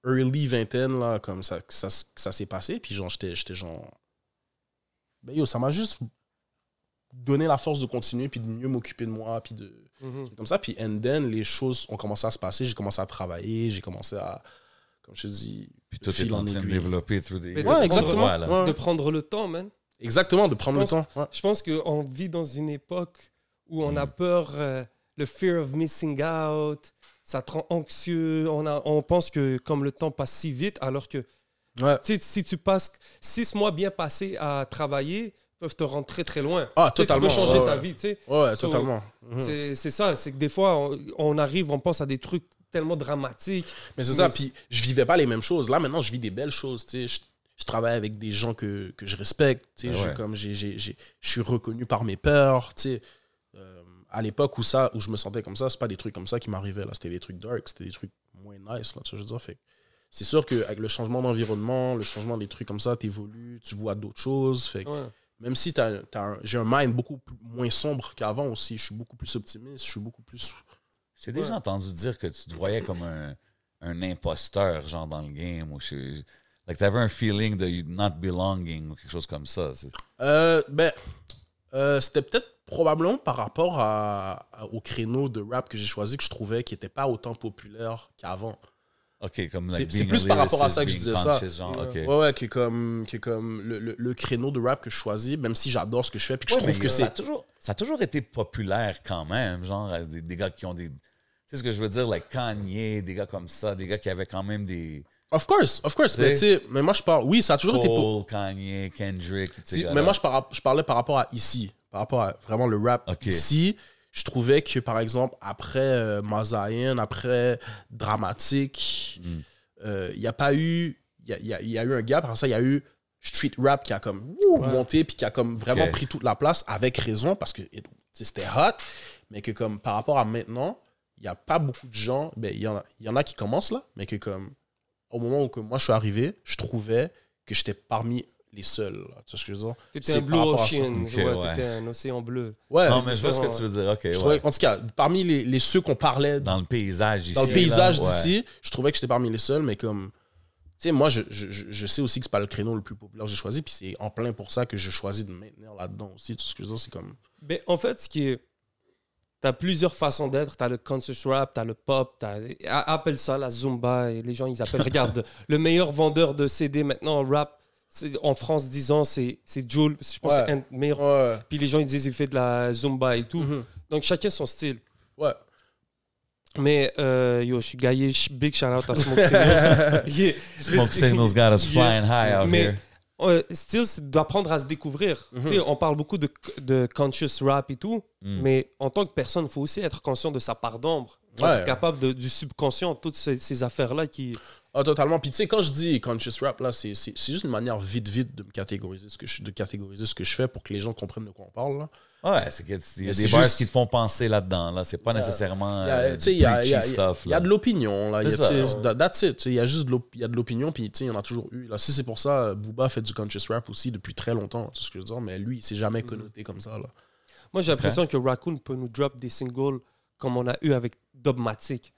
early vingtaine, là, comme ça s'est passé, puis genre, j'étais genre, ben yo, ça m'a juste donné la force de continuer, puis de mieux m'occuper de moi, puis de... Comme ça, puis and then, les choses ont commencé à se passer, j'ai commencé à travailler, j'ai commencé à, comme je te dis... Puis tout est en train de développer through the... Ouais, exactement. Ouais. De prendre le temps, man. Exactement, de prendre le temps. Ouais. Je pense qu'on vit dans une époque où on a peur, le fear of missing out, ça te rend anxieux, on pense que comme le temps passe si vite, alors que si tu passes 6 mois bien passés à travailler, peuvent te rendre très très loin. Ah, totalement. Tu peux changer ta vie, tu sais. Ouais, totalement. C'est ça, c'est que des fois, on arrive, on pense à des trucs tellement dramatiques. Mais c'est ça, puis je vivais pas les mêmes choses. Là, maintenant, je vis des belles choses, tu sais. Je travaille avec des gens que je respecte, tu sais. Je suis reconnu par mes pairs, tu sais. À l'époque où je me sentais comme ça, c'est pas des trucs comme ça qui m'arrivaient, là. C'était des trucs dark, c'était des trucs moins nice, là, tu sais, je veux dire. Fait c'est sûr qu'avec le changement d'environnement, le changement des trucs comme ça, t'évolues, tu vois d'autres choses, fait même si j'ai un mind beaucoup moins sombre qu'avant aussi, je suis beaucoup plus optimiste, je suis beaucoup plus... J'ai déjà entendu dire que tu te voyais comme un imposteur, genre, dans le game, ou like, t'avais un feeling de not belonging, ou quelque chose comme ça. C'était peut-être probablement par rapport au créneau de rap que j'ai choisi, que je trouvais qui n'était pas autant populaire qu'avant. OK, comme c'est plus par rapport à ça que je disais ça. Genre, okay. Ouais, qui est comme le créneau de rap que je choisis, même si j'adore ce que je fais, puis que je trouve que ça a toujours été populaire quand même, genre des gars qui ont des... Tu sais ce que je veux dire, like Kanye, des gars comme ça, des gars qui avaient quand même des... Of course, mais moi je parle... Oui, ça a toujours Cole, Kanye, Kendrick, mais moi je parlais par rapport à ici, par rapport à vraiment le rap ici. Je trouvais que, par exemple, après Mazayan, après Dramatique, il n'y a pas eu... Il y a eu un gap, après ça, il y a eu street rap qui a comme monté, puis qui a comme vraiment pris toute la place, avec raison, parce que c'était hot, mais que comme par rapport à maintenant, il n'y a pas beaucoup de gens... Ben, il y en a qui commencent là, mais que comme au moment où moi je suis arrivé, je trouvais que j'étais parmi... les seuls, là. Tu sais ce que je veux dire? T'étais un blue ocean, t'étais un océan bleu. Ouais, non, mais je vois ce que tu veux dire. Okay, trouvais, en tout cas, parmi les ceux qu'on parlait... Dans le paysage ici. Dans le paysage d'ici, je trouvais que j'étais parmi les seuls, mais comme... Tu sais, moi, je sais aussi que c'est pas le créneau le plus populaire que j'ai choisi, puis c'est en plein pour ça que j'ai choisi de me maintenir là-dedans aussi. Tu sais ce que je veux dire? C'est comme... Mais en fait, ce qui est... T'as plusieurs façons d'être. T'as le conscious rap, t'as le pop, appelle ça la Zumba, et les gens, ils appellent... Regarde, le meilleur vendeur de CD maintenant en rap, en France, disons, c'est Jul. Je pense que c'est un meilleur. Puis les gens, ils disent qu'il fait de la Zumba et tout. Donc, chacun son style. Ouais. Mais, je suis gaillé. Big shout-out à Smoke Signals. Smoke Signals got us flying high out here. Still, c'est d'apprendre à se découvrir. Tu sais, on parle beaucoup de conscious rap et tout, mais en tant que personne, il faut aussi être conscient de sa part d'ombre. Être capable du subconscient, toutes ces affaires-là qui... Ah, totalement. Puis tu sais, quand je dis conscious rap, là, c'est juste une manière vite de me catégoriser ce que je fais pour que les gens comprennent de quoi on parle, là. Ouais, c'est qu'il y a des bars qui te font penser là-dedans, là. C'est pas nécessairement il y a stuff, il y a de l'opinion, là. That's it. Il y a juste de l'opinion, puis il y en a toujours eu. Là, si c'est pour ça, Booba fait du conscious rap aussi depuis très longtemps, tu sais ce que je veux dire, mais lui, il s'est jamais connoté comme ça, là. Moi, j'ai l'impression que Raccoon peut nous drop des singles comme on a eu avec Dogmatic.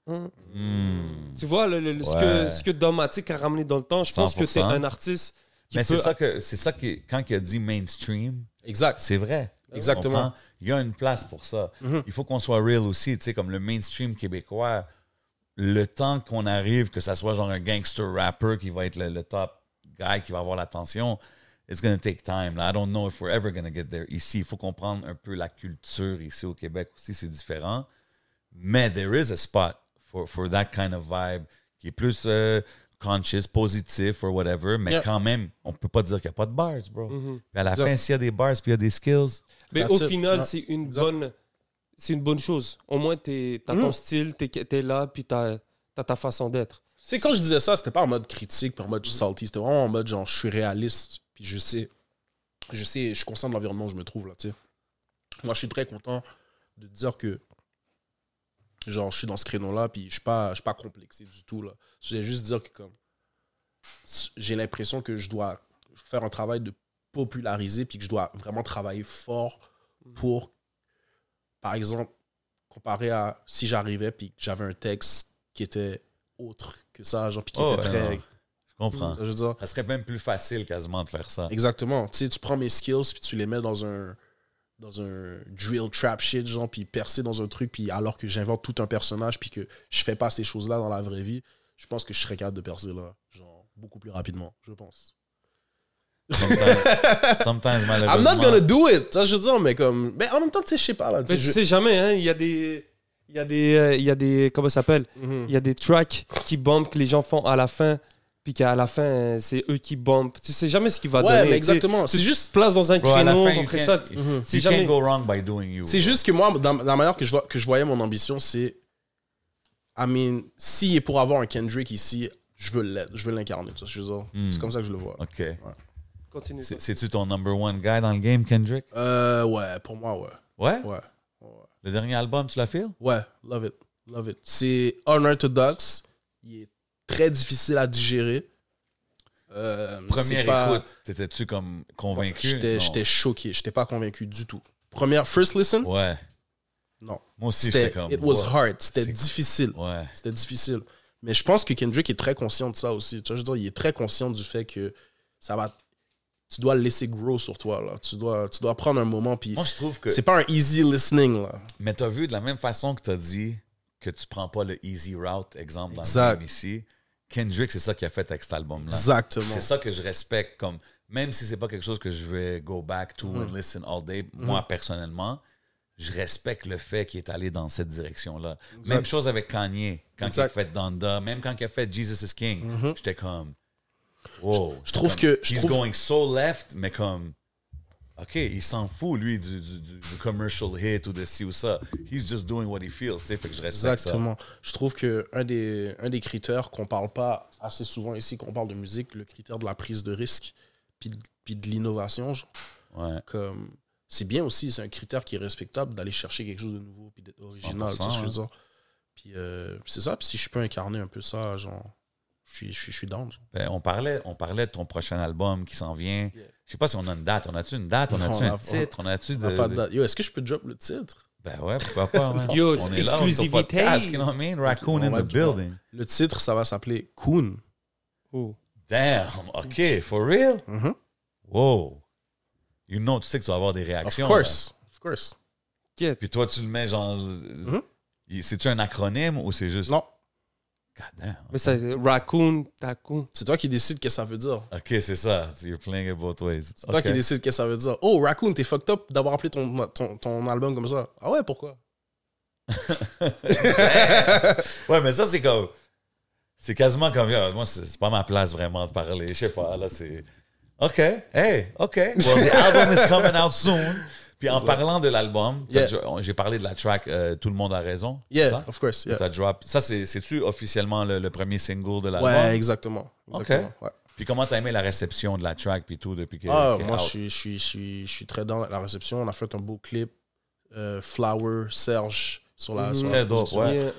Tu vois, ce que Dogmatic a ramené dans le temps, je pense que c'est un artiste qui mais peut... c'est ça que quand il a dit mainstream, exact, c'est vrai. Exactement. Il y a une place pour ça. Il faut qu'on soit real aussi, tu sais, comme le mainstream québécois, le temps qu'on arrive, que ça soit genre un gangster rapper qui va être le top guy, qui va avoir l'attention, it's going to take time. I don't know if we're ever going to get there. Ici, il faut comprendre un peu la culture ici au Québec aussi, c'est différent. Mais there is a spot for that kind of vibe qui est plus conscious, positif or whatever, mais quand même, on peut pas dire qu'il n'y a pas de bars, bro. Puis à la fin, s'il y a des bars puis il y a des skills... Mais au final, c'est une bonne chose. Au moins, t'as ton style, t'es là, puis t'as ta façon d'être. C'est quand je disais ça, c'était pas en mode critique, pas en mode salty, c'était vraiment en mode genre, je suis réaliste, puis je suis conscient de l'environnement où je me trouve, là, tu sais. Moi, je suis très content de dire que genre, je suis dans ce créneau-là, puis je suis pas complexé du tout, là. Je voulais juste dire que, comme, j'ai l'impression que je dois faire un travail de populariser, puis que je dois vraiment travailler fort pour par exemple, comparé à si j'arrivais puis que j'avais un texte qui était autre que ça, genre, puis qui était très... Je comprends. Je veux dire, Ça serait même plus facile quasiment de faire ça. exactement. Tu sais, tu prends mes skills puis tu les mets dans un drill trap shit, genre, puis percer dans un truc, puis alors que j'invente tout un personnage, puis que je fais pas ces choses-là dans la vraie vie, je pense que je serais capable de percer là, genre, beaucoup plus rapidement, je pense. Sometimes malheureusement. I'm not gonna do it! Ça, je veux dire, mais comme... Mais en même temps, tu sais, je sais pas, là. Mais tu sais jamais, hein, il y a des comment ça s'appelle? Il y a des tracks qui bombent que les gens font à la fin, puis qu'à la fin, c'est eux qui bombent. Tu sais jamais ce qu'il va donner. Ouais, mais exactement. C'est C'est juste juste... place dans un Bro, à la créneau, fin, après ça... you jamais... can't go wrong by doing you. C'est juste que moi, dans la manière que je voyais mon ambition, c'est... I mean, s'il est pour avoir un Kendrick ici, je veux l'incarner. Tu vois, je veux dire. C'est comme ça que je le vois. OK. Continue. C'est-tu ton number one guy dans le game, Kendrick? Ouais, pour moi, ouais. Ouais? Ouais. Le dernier album, tu l'as fait? Ouais, love it. Love it. C'est unorthodox. Il est très difficile à digérer. Première écoute, t'étais-tu comme convaincu? J'étais choqué. J'étais pas convaincu du tout. First listen? Ouais. Non. Moi aussi, j'étais comme... It was hard. C'était C'est- difficile. Ouais. C'était difficile. Mais je pense que Kendrick est très conscient de ça aussi. Tu vois, je veux dire, il est très conscient du fait que ça va... Tu dois le laisser grow sur toi, là. Tu dois prendre un moment, puis... Moi, je trouve que... C'est pas un easy listening, là. Mais t'as vu, de la même façon que t'as dit que tu prends pas le easy route, exemple, dans Exact. le game ici, Kendrick, c'est ça qu'il a fait avec cet album-là. Exactement. C'est ça que je respecte, comme... Même si c'est pas quelque chose que je vais go back to and listen all day, moi, personnellement, je respecte le fait qu'il est allé dans cette direction-là. Exact. Même chose avec Kanye, quand Exact. il a fait Donda, même quand il a fait Jesus is King, j'étais comme... Wow. Je trouve Comme, que... He's going so left, mais comme... OK, il s'en fout, lui, du commercial hit ou de ci ou ça. He's just doing what he feels, tu sais, fait que je respecte Exactement. Je trouve qu'un des critères qu'on parle pas assez souvent ici, qu'on parle de musique, le critère de la prise de risque, puis de l'innovation, genre, ça. Ouais. comme... C'est bien aussi, c'est un critère qui est respectable d'aller chercher quelque chose de nouveau puis d'être original, tu sais ce que je veux dire. Puis c'est ça, puis si je peux incarner un peu ça, genre, je suis down. Genre. Ben, on parlait de ton prochain album qui s'en vient. Yeah. Je sais pas si on a une date. On a-tu une date? On a-tu un titre? On a-tu On a pas de date. Yo, est-ce que je peux drop le titre? Ben ouais, pourquoi pas, man. Yo, on est là, on est sur exclusivité. podcast, you know what I mean? Raccoon On in va the dire- building. Le titre, ça va s'appeler Coon. Oh. Damn, OK, for real? Mhm. Wow. You know, tu sais que tu vas avoir des Of réactions. course. Of course. Quête. Puis toi, tu le mets genre... C'est-tu un acronyme ou c'est juste... Non. God damn. Mais c'est Raccoon, Tacoon. C'est toi qui décides ce que ça veut dire. OK, c'est ça. You're playing it both ways. C'est toi qui décides ce que ça veut dire. Oh, Raccoon, t'es fucked up d'avoir appelé ton album comme ça. Ah ouais, pourquoi? Ouais, mais ça, c'est comme... C'est quasiment comme... Moi, c'est pas ma place vraiment de parler. Je sais pas, là, c'est... OK, hey, OK. Well, the album is coming out soon. Puis en parlant de l'album, j'ai parlé de la track Tout le monde a raison. Yeah, ça? of course. Yeah. T'as drop. Ça, c'est-tu officiellement le premier single de l'album? Ouais, exactement. Exactement. Ouais. Puis comment t'as aimé la réception de la track puis tout depuis qu'elle Ah, est moi, out? je suis très dans la réception. On a fait un beau clip. Flower, Serge, sur la Très dope, production. ouais. Yeah.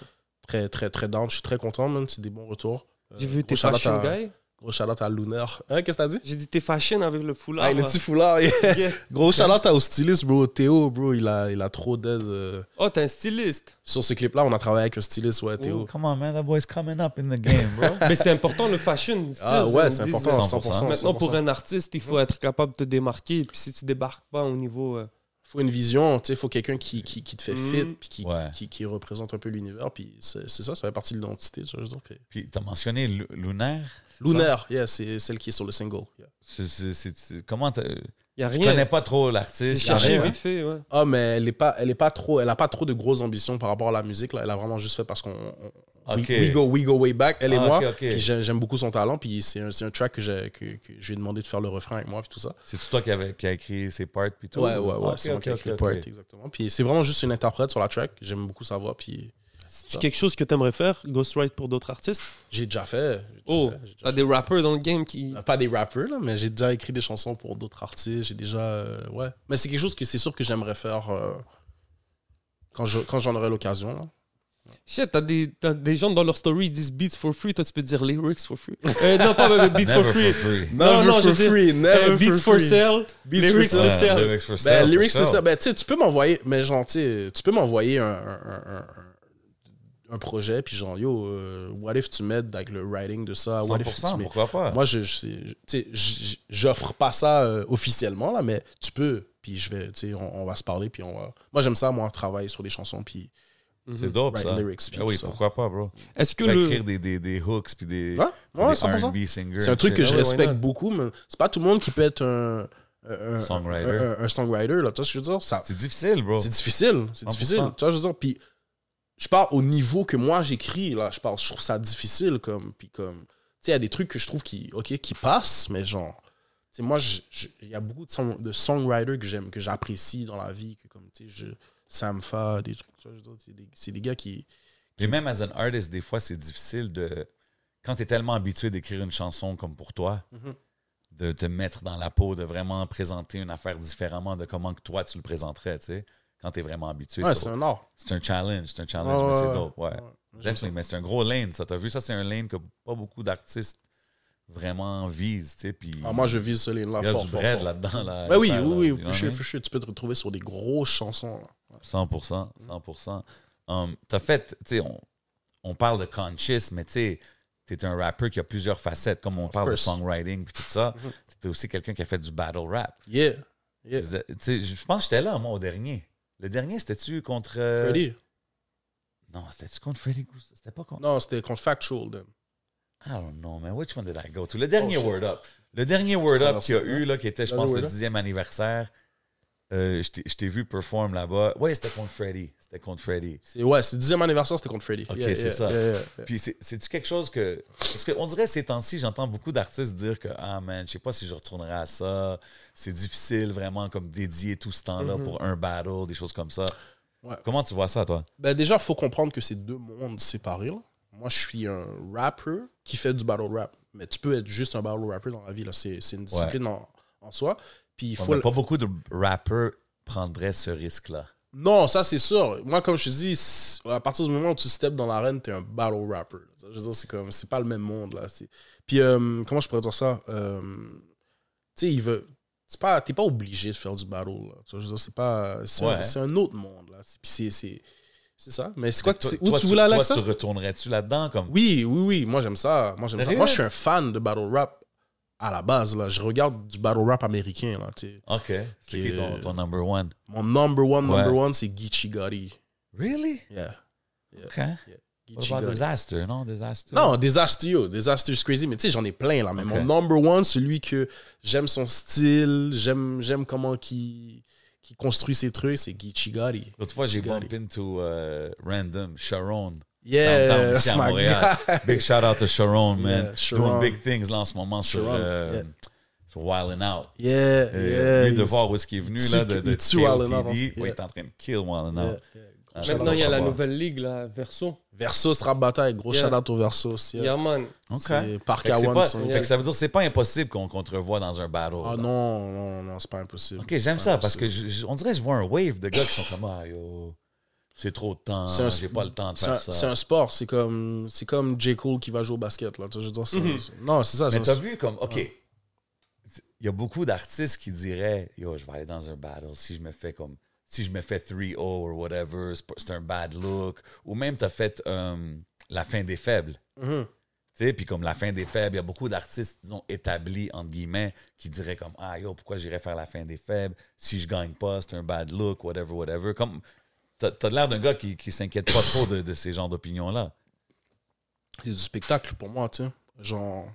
Très, très, très down. Je suis très content, man. C'est des bons retours. J'ai vu tes gros shout-out fashion à- guys. Gros shout-out à Lunaire. Hein, qu'est-ce que t'as dit? J'ai dit tes fashion avec le foulard. Ah, le là. petit foulard. Yeah. Yeah. Gros shout-out au styliste, bro. Théo, bro, il a trop d'aide. Oh, t'es un styliste. Sur ce clip-là, on a travaillé avec un styliste, ouais, Théo. Oh, come on, man, that boy's coming up in the game, bro. Mais c'est important le fashion. Ah Ça, ouais, on c'est dit, important, 100%. 100%. Maintenant, 100%. pour un artiste, il faut être capable de te démarquer. Puis si tu débarques pas au niveau. Faut une vision, tu sais, faut quelqu'un qui te fait fit, puis Ouais. qui représente un peu l'univers, puis c'est ça fait partie de l'identité, tu vois, je veux dire. Puis... Puis t'as mentionné Lunaire. c'est ça? Lunaire, yeah, c'est celle qui est sur le single. Yeah. Comment t'as... Il y a Je rien. connais pas trop J'ai l'artiste. cherché Rien, vite fait, ouais. Ah, mais elle a pas trop de grosses ambitions par rapport à la musique, là. Elle a vraiment juste fait parce qu'on Ok. we go way back, elle et Ah, moi. ok, ok. Puis j'aime beaucoup son talent, puis c'est un track que j'ai demandé de faire le refrain avec moi, puis tout ça. C'est-tu toi qui a écrit ses parts puis tout? Ouais, Ok, c'est moi ok, qui ai écrit ok, le part, ok. exactement. Puis c'est vraiment juste une interprète sur la track, j'aime beaucoup sa voix, puis C'est quelque chose que t'aimerais faire, ghostwrite pour d'autres artistes? j'ai déjà fait. Oh, t'as des rappers dans le game qui. Pas des rappers, là, mais j'ai déjà écrit des chansons pour d'autres artistes. J'ai déjà. Ouais. Mais c'est quelque chose que c'est sûr que j'aimerais faire quand j'en aurai l'occasion. Là. Shit, t'as des gens dans leur story, ils disent beats for free. Toi, tu peux dire lyrics for free. Non, pas beats for free. Non, je veux dire beats for sale. Lyrics for sale. Lyrics for sale. Lyrics for sale. Ben, tu sais, tu peux m'envoyer, mais genre, tu sais, tu peux m'envoyer un projet, puis genre, yo, what if tu m'aides avec le writing de ça? What if 100%, tu mets... pourquoi pas? Moi, j'offre pas ça officiellement, là, mais tu peux, puis je vais, tu sais, on va se parler, puis on va... Moi, j'aime ça, moi, travailler sur des chansons, puis... C'est dope, ça. Lyrics, Ah oui, pourquoi pas, bro? Est-ce que écrire des hooks, puis des Ouais, 100%. R&B singers. C'est un truc que je why respecte not? beaucoup, mais c'est pas tout le monde qui peut être Songwriter. un songwriter, là, tu vois ce que je veux dire? C'est difficile, bro. C'est difficile, 100%. tu vois, je veux dire, puis je parle au niveau que moi j'écris, là, je trouve ça difficile, comme, puis comme, tu sais, il y a des trucs que je trouve qui passent, mais genre, tu sais, moi, il y a beaucoup de songwriters que j'aime, que j'apprécie dans la vie, que comme, tu sais, Samfa, des trucs, tu vois, je veux dire, c'est des gars qui... Et même as an artist, des fois, c'est difficile de... Quand tu es tellement habitué d'écrire une chanson comme pour toi, de te mettre dans la peau, de vraiment présenter une affaire différemment de comment que toi, tu le présenterais, tu sais, quand tu es vraiment habitué. Ouais, c'est un art. C'est un challenge, mais c'est dope, ouais. Definitely, mais c'est un gros lane, ça. T'as vu, ça, c'est un lane que pas beaucoup d'artistes vraiment visent, tu sais, puis... Moi, je vise ce lane-là il y a fort, du fort, bread fort. là-dedans, là. Ben oui, l'affaire, là, oui, you know what I mean? for sure. Tu peux te retrouver sur des grosses chansons, là. 100%. T'as fait, tu sais, on parle de conscious, mais tu sais, t'es un rappeur qui a plusieurs facettes, comme on parle de songwriting puis tout ça. T'es aussi quelqu'un qui a fait du battle rap. Yeah. Tu sais, je pense que j'étais là, moi, au dernier. Le dernier, c'était-tu contre... Freddy? Non, c'était-tu contre Freddy? C'était pas contre... Non, c'était contre Factual, then. I don't know, man. Which one did I go to? Le dernier Word Up. Le dernier Word Up qu'il y a eu, là, qui était, je pense, le 10e anniversaire. Je t'ai vu perform là-bas. Ouais, c'était contre Freddy. C'est le 10e anniversaire, c'était contre Freddy. Ok, c'est ça. Puis c'est-tu quelque chose que... Parce qu'on dirait ces temps-ci, j'entends beaucoup d'artistes dire que « Ah, man, je sais pas si je retournerai à ça. C'est difficile vraiment comme dédier tout ce temps-là pour un battle, des choses comme ça. Ouais. » Comment tu vois ça, toi? Ben déjà, il faut comprendre que c'est deux mondes séparés, là. Moi, je suis un rapper qui fait du battle rap. Mais tu peux être juste un battle rapper dans la vie, là. C'est une discipline en soi. Puis il faut... Pas beaucoup de rappers prendraient ce risque-là. Non, ça c'est sûr. Moi, comme je te dis, à partir du moment où tu steps dans l'arène, t'es un battle rapper. Je veux dire, c'est pas le même monde, là. Puis, comment je pourrais dire ça? Tu sais, t'es pas obligé de faire du battle, là. Je veux dire, c'est un autre monde, là. Puis c'est ça. Mais c'est quoi où tu voulais aller avec ça? Toi, tu retournerais-tu là-dedans? Comme... Oui. Moi, j'aime ça. Moi, je suis un fan de battle rap. À la base, là, je regarde du battle rap américain, là, tu sais. OK. C'est qui ton number one? Mon number one, c'est Geechee Gotti. Really? Yeah. OK. Yeah. What about Disaster, non? Disaster? Non, Disaster is crazy, mais tu sais, j'en ai plein, là. Mais mon number one, celui que j'aime son style, j'aime comment qu'il construit ses trucs, c'est Geechee Gotti. L'autre fois, j'ai bump into Random, Sharon. Yeah, downtown, ici à my Montréal. guy. Big shout out to Sharon, man. Yeah, Sharon. Doing big things là en ce moment sur Wildin' Out. Yeah. Lui de voir où est-ce qu'il est venu là, de Wildin' Out. KOTD. Ouais, il est en train de kill Wildin' Out. Maintenant, il y a la nouvelle ligue, là, Verso. Verso Rap Bataille, gros shout-out au Verso aussi. Yeah, man. OK. Park Fait que One. ça veut dire que c'est pas impossible qu'on te revoie dans un battle. Ah non, c'est pas impossible. OK, j'aime ça parce que on dirait que je vois un wave de gars qui sont comme « Ah, yo, c'est trop de temps, j'ai pas le temps de faire ça. » C'est un sport, c'est comme J. Cole qui va jouer au basket, là. Je veux dire, non, c'est ça. Mais t'as vu comme, OK, il y a beaucoup d'artistes qui diraient « Yo, je vais aller dans un battle si je me fais 3-0 ou whatever, c'est un bad look. » Ou même t'as fait La fin des faibles. Tu sais, puis comme La fin des faibles, il y a beaucoup d'artistes, disons, établis, entre guillemets, qui diraient comme « Ah, yo, pourquoi j'irais faire La fin des faibles? Si je gagne pas, c'est un bad look, whatever. » Comme, t'as l'air d'un gars qui s'inquiète pas trop de ces genres d'opinions-là. C'est du spectacle pour moi, tu sais. Genre...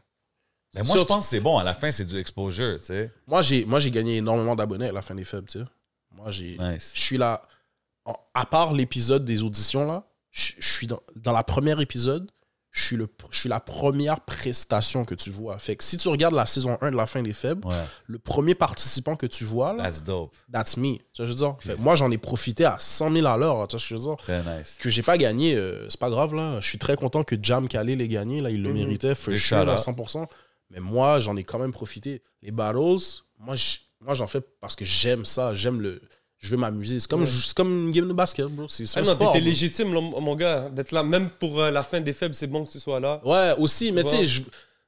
Mais moi, je pense que c'est bon. À la fin, c'est du exposure, tu sais. Moi, j'ai gagné énormément d'abonnés à La fin des faibles, tu sais. Moi, je suis là... À part l'épisode des auditions, là, je suis dans la première épisode, je suis la première prestation que tu vois. Fait que si tu regardes la saison 1 de La fin des faibles, le premier participant que tu vois, là, that's dope. That's me. Tu vois, je veux dire. Fait, moi, j'en ai profité à 100 000 à l'heure. Tu vois, je veux dire. Très nice. Que j'ai pas gagné, c'est pas grave, là. Je suis très content que Jam Khalil l'ait gagné. Là, il le méritait, for sure, à 100%. Mais moi, j'en ai quand même profité. Les battles, moi j'en fais parce que j'aime ça. J'aime je veux m'amuser. C'est comme une game de basket, bro. C'est un non, sport. t'étais bro. légitime, là, mon gars, d'être là. Même pour la fin des faibles, c'est bon que tu sois là. Ouais, aussi, mais tu vois. sais,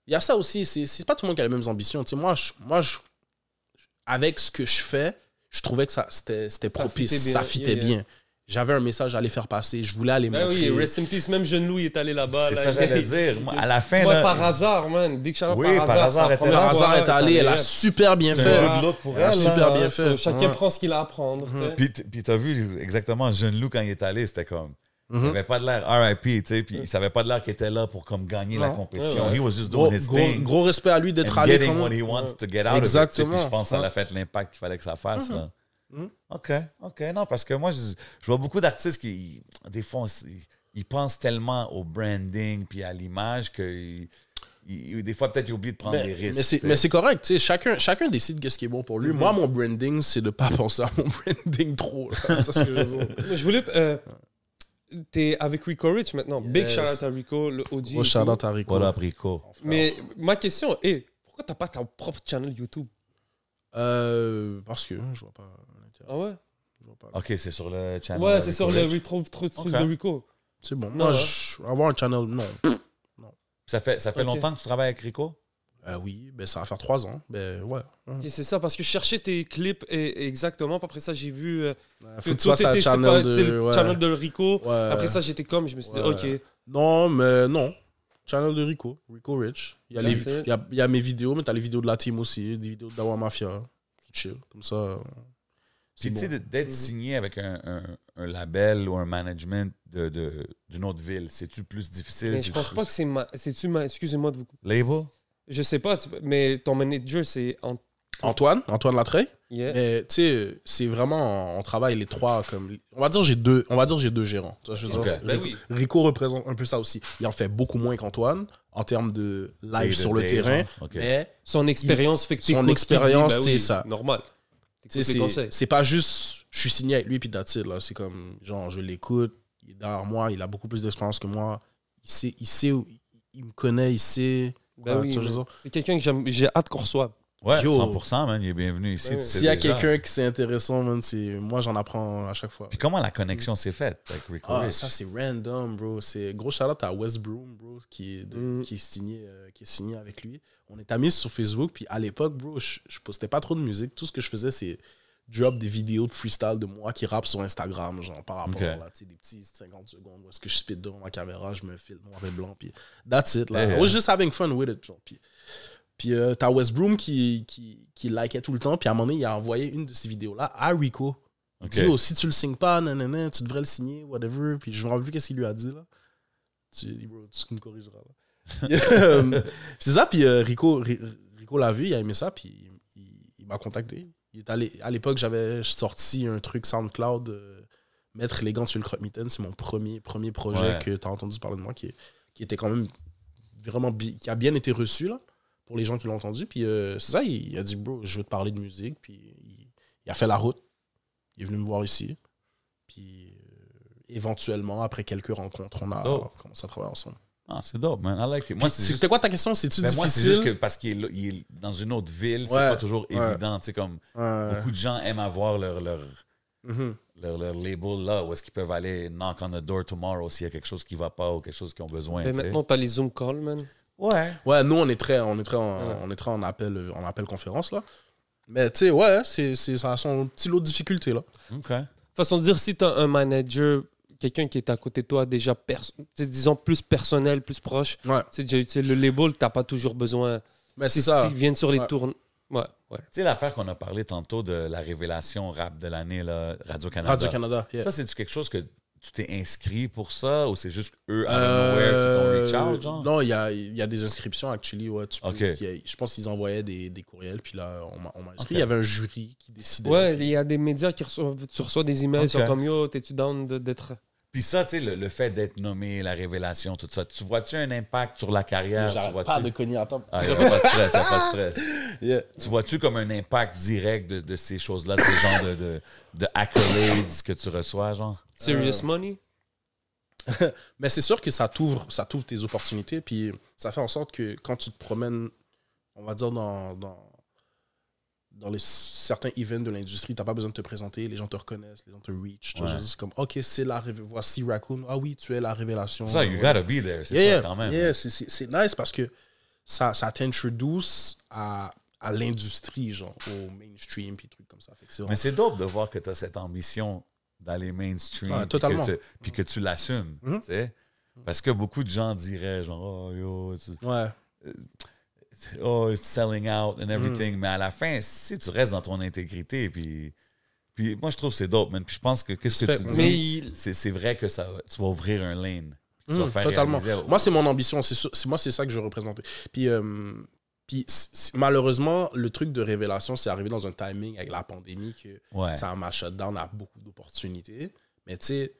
il y a ça aussi. C'est pas tout le monde qui a les mêmes ambitions. Tu sais, moi, avec ce que je fais, je trouvais que c'était propice. fitait bien. Ça fitait Yeah, bien. J'avais un message à aller faire passer. Je voulais aller Ben montrer. oui, rest in peace. Même Jeune Louis est allé là-bas. C'est là. ça que j'allais dire. Moi, à la fin, Ouais, là, par hasard, man. Big shout out Oui, par hasard, sa elle était première là. Par hasard, soirée, elle est allée. ça Elle a allait. super bien c'est fait. un good look pour Elle a elle. là. super bien fait. Chacun Ouais. prend ce qu'il a à prendre. tu sais. Puis t'as vu exactement, Jeune Loup, quand il est allé, c'était comme... Il Mhm. avait pas de l'air RIP, tu sais, puis il savait pas de l'air qu'il était là pour comme gagner la Non. compétition. Ouais, ouais. He was just doing his thing. Gros respect à lui d'être and allé getting quand what même. he wants to get out of it. Exactement. Puis je pense que ça Ouais. a fait l'impact qu'il fallait que ça fasse. Là. Mhm. OK. Non, parce que moi, je vois beaucoup d'artistes qui, des fois, ils pensent tellement au branding puis à l'image que des fois, peut-être, ils oublient de prendre des risques. Mais c'est correct, tu sais, chacun décide qu'est-ce qui est bon pour lui. Moi, mon branding, c'est de pas penser à mon branding trop. là. C'est ce que je veux dire. Je voulais. T'es avec Rico Rich maintenant. Big Yes. shout out à Rico, le OG. Gros et shout tout. out à Rico. Voilà, Brico. Mais ma question est pourquoi t'as pas ton propre channel YouTube? Parce que je vois pas l'intérêt. Ah ouais? Je vois pas. OK, c'est sur le channel. Ouais, de c'est Rico sur le Rich. retrouve truc Ok. de Rico. C'est bon. Non, Moi, hein. avoir un channel, non. Ça fait Ok. longtemps que tu travailles avec Rico? Oui, ben ça va faire 3 ans. Ben ouais. Ok, c'est ça, parce que je cherchais tes clips exactement. Puis après ça, j'ai vu Faut que tu fasses un c'est channel le de. channel de Rico. Ouais. Après ça, j'étais comme, je me suis dit, Ouais. ok. Non, mais non. Channel de Rico. Rico Rich. Il y a, That's it. il y a mes vidéos, mais t'as les vidéos de la team aussi. Des vidéos de Dawa Mafia. C'est chill. Comme ça. Puis, C'est tu sais, bon. d'être signé avec un label ou un management d'une autre ville, c'est-tu plus difficile? Mais je pense pas que c'est excusez-moi de vous. Label? Je sais pas, mais ton manager, c'est. Antoine Latreille. Yeah. Mais tu sais, c'est vraiment, on travaille les trois comme. On va dire j'ai deux gérants. Tu vois, je veux dire, Ok. Ben oui. Rico représente un peu ça aussi. Il en fait beaucoup moins qu'Antoine en termes de live Day to sur le day, terrain. genre. Ok. Mais Son expérience fait que Son t'écoutes ce qu'il dit, expérience, ben c'est oui, ça. Normal. tu sais, T'écoutes les conseils. c'est pas juste je suis signé avec lui puis that's it, là. C'est comme genre je l'écoute, il est derrière moi, il a beaucoup plus d'expérience que moi. Il sait où, il me connaît, il sait. Ben quoi, oui, tu vois, je veux mais dire. c'est quelqu'un que j'ai hâte qu'on reçoive. Ouais, Yo. 100%, man. Il est bienvenu ici. Ouais. tu sais S'il y a déjà. quelqu'un qui c'est intéressant, man, moi j'en apprends à chaque fois. Puis comment la connexion s'est faite avec Rico Ah, Rich? ça c'est random, bro. C'est gros shout-out à West Broom, bro, qui est signé avec lui. On est amis sur Facebook, puis à l'époque, bro, je postais pas trop de musique. Tout ce que je faisais, c'est drop des vidéos de freestyle de moi qui rappe sur Instagram, genre par rapport Ok. là, tu sais, des petits 50 secondes où est-ce que je spit devant ma caméra, je me filme noir et blanc, puis that's it. Là. Yeah. I was just having fun with it, genre. Puis t'as West Broom qui likait tout le temps, puis à un moment donné, il a envoyé une de ces vidéos-là à Rico. Il Ok. dit, oh, si tu le signes pas, nanana, tu devrais le signer, whatever. Puis je me rappelle plus qu'est-ce qu'il lui a dit, là. Tu me corrigeras, là. C'est ça, puis Rico l'a vu, il a aimé ça, puis il m'a contacté. Il est allé, à l'époque, j'avais sorti un truc SoundCloud, Mettre les gants sur le croque-mitaine. C'est mon premier projet Ouais. que tu as entendu parler de moi, qui était quand même vraiment qui a bien été reçu, là, pour les gens qui l'ont entendu. Puis c'est ça, il a dit, bro, je veux te parler de musique. Puis il a fait la route. Il est venu me voir ici. Puis éventuellement, après quelques rencontres, on a commencé à travailler ensemble. Ah, c'est dope, man. I like it. Moi, C'était quoi ta question? C'est-tu Ben, difficile? moi, c'est juste que parce qu'il est dans une autre ville, c'est Ouais. pas toujours Ouais. évident. Tu sais, comme Ouais. beaucoup de gens aiment avoir leur Mhm. label là, où est-ce qu'ils peuvent aller knock on the door tomorrow s'il y a quelque chose qui va pas ou quelque chose qu'ils ont besoin. Mais tu sais. maintenant, t'as les Zoom calls, man. Ouais. Ouais, nous, on est très en appel conférence, là. Mais tu sais, ouais, ça a son petit lot de difficultés, là. OK. Façon de dire, si t'as un manager, quelqu'un qui est à côté de toi, déjà, disons, plus personnel, plus proche, Ouais. c'est déjà utile. Le label, t'as pas toujours besoin. Mais c'est Si ça. s'ils viennent sur les Ouais. tours. Ouais. Tu sais, l'affaire qu'on a parlé tantôt de la révélation rap de l'année, là, Radio-Canada. Radio-Canada, yeah. Ça, c'est-tu quelque chose que tu t'es inscrit pour ça ou c'est juste eux, out of nowhere, qui t'ont reach out, genre? Non, il y a des inscriptions, actually. Ouais, Ok. je pense qu'ils envoyaient des courriels, puis là, on m'a inscrit. Ok. Il y avait un jury qui décidait. Ouais, il y a des médias qui reçoivent, tu reçois des emails Ok. sur comme yo, t'es-tu down d'être. Puis ça, tu sais, le fait d'être nommé, la révélation, tout ça, tu vois-tu un impact sur la carrière? Tu J'arrête vois-tu... pas de cogner à table. Ah, il n'y a pas de stress, il a pas de stress. Yeah. Tu vois-tu comme un impact direct de ces choses-là, ces genres de accolades que tu reçois, genre? Serious money? Mais c'est sûr que ça t'ouvre tes opportunités, puis ça fait en sorte que quand tu te promènes, on va dire, dans dans certains events de l'industrie, t'as pas besoin de te présenter, les gens te reconnaissent, les gens te reach. C'est comme, OK, voici Raccoon. Ah oui, tu es la révélation. Ça, you gotta be there, c'est ça quand même. Yeah, c'est nice parce que ça t'introduce à l'industrie, genre, au mainstream, puis trucs comme ça. Mais c'est dope de voir que tu as cette ambition d'aller mainstream, totalement. Puis que tu l'assumes, tu sais. Parce que beaucoup de gens diraient, genre, oh, yo, oh, it's selling out and everything. Mais à la fin, si tu restes dans ton intégrité, puis moi, je trouve que c'est dope, man. Puis je pense que qu'est-ce que tu dis, c'est vrai que tu vas ouvrir un lane. Tu vas faire totalement. réaliser... Moi, c'est mon ambition. Moi, c'est ça que je représente. Puis malheureusement, le truc de révélation, c'est arrivé dans un timing avec la pandémie que ça m'a shutdown à beaucoup d'opportunités. Mais tu sais,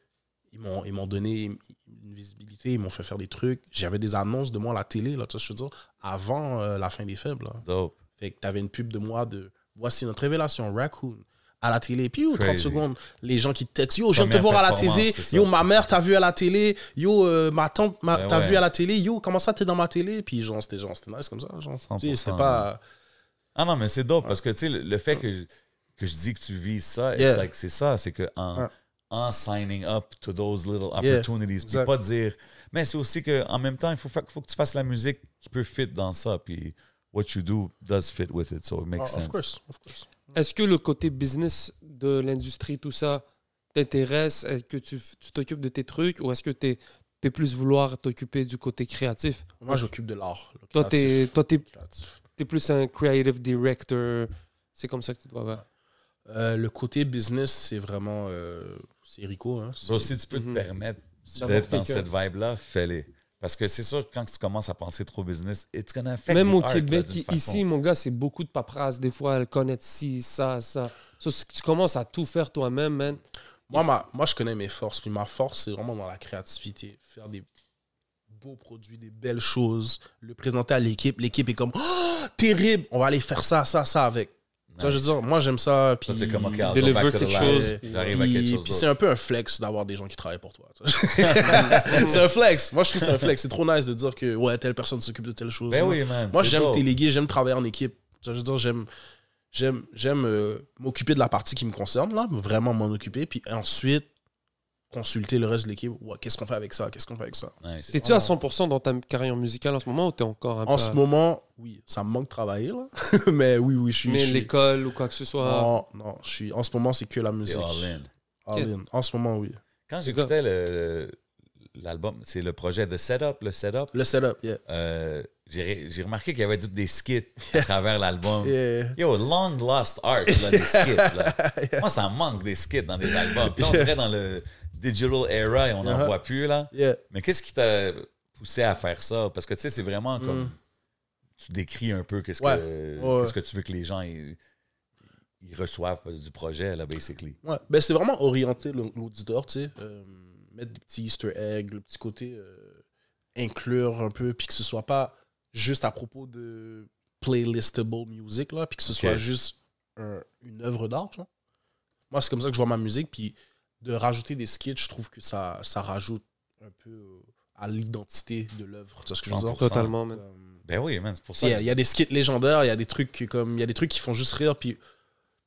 ils m'ont donné une visibilité, ils m'ont fait faire des trucs. J'avais des annonces de moi à la télé, là, tu sais, je veux dire, avant la fin des faibles. Là. Dope. Fait que t'avais une pub de moi de voici notre révélation, Raccoon, à la télé. Puis 30 secondes, les gens qui te textent, yo, je viens te voir à la TV, yo, ma mère t'a vu à la télé, yo, ma tante t'a vu à la télé, yo, comment ça t'es dans ma télé? Puis genre, c'était nice comme ça. Genre, c'était pas. Ah non, mais c'est dope parce que tu sais, le fait que je dis que tu vises ça, c'est ça, c'est que en signing up to those little opportunities, puis pas dire. Mais c'est aussi qu'en même temps, il faut que tu fasses la musique qui peut fit dans ça, puis what you do does fit with it, so it makes sense. Of course. Est-ce que le côté business de l'industrie, tout ça, t'intéresse? Est-ce que tu t'occupes de tes trucs ou est-ce que t'es plus vouloir t'occuper du côté créatif? Moi, j'occupe de l'art. Toi, t'es plus un creative director. C'est comme ça que tu dois voir. Le côté business, c'est vraiment... c'est Rico. Hein, so, si tu peux te permettre d'être dans cette vibe-là, fais-le. Parce que c'est sûr que quand tu commences à penser trop business, it's gonna affect même au art, Québec, là, ici, mon gars, c'est beaucoup de paperasse. Des fois, connaître ci, ça. So, si tu commences à tout faire toi-même, man. Moi, je connais mes forces. Puis ma force, c'est vraiment dans la créativité. Faire des beaux produits, des belles choses. Le présenter à l'équipe. L'équipe est comme, oh, terrible. On va aller faire ça avec. Nice. Ça, je veux dire, moi, j'aime ça. Puis c'est comme, okay, deliver quelque chose. J'arrive à quelque chose. Puis c'est un peu un flex d'avoir des gens qui travaillent pour toi. C'est un flex. Moi, je trouve que c'est un flex. C'est trop nice de dire que ouais, telle personne s'occupe de telle chose. Ben oui, man. Moi, j'aime déléguer, j'aime travailler en équipe. Ça, je veux dire, j'aime m'occuper de la partie qui me concerne, là, vraiment m'en occuper. Puis ensuite, consulter le reste de l'équipe. Ouais, qu'est-ce qu'on fait avec ça? Nice. Es-tu à 100% dans ta carrière musicale en ce moment ou t'es encore un peu... En ce moment, oui. Ça me manque de travailler, là. Mais oui, je suis... Mais l'école ou quoi que ce soit... Non. En ce moment, c'est que la musique. All in. En ce moment, oui. Quand j'écoutais l'album, c'est le projet de Setup, le Setup, yeah. J'ai remarqué qu'il y avait toutes des skits à travers l'album. Yeah. Yo, long lost art, là, des skits. Là. Yeah. Moi, ça me manque des skits dans des albums. Puis là, on dirait dans le digital era et on n'en voit plus, là. Yeah. Mais qu'est-ce qui t'a poussé à faire ça? Parce que, tu sais, c'est vraiment comme... Tu décris un peu qu'est-ce que tu veux que les gens ils reçoivent du projet, là, basically. Ouais. Ben, c'est vraiment orienter l'auditeur, tu sais. Mettre des petits easter eggs, le petit côté inclure un peu, puis que ce soit pas juste à propos de playlistable music, là, puis que ce soit juste une œuvre d'art. Genre. Moi, c'est comme ça que je vois ma musique, puis de rajouter des skits, je trouve que ça rajoute un peu à l'identité de l'œuvre. Tu vois ce que je veux dire? Totalement, man. Ben oui, man, c'est pour ça. Il y a des skits légendaires, il y a des trucs qui font juste rire, puis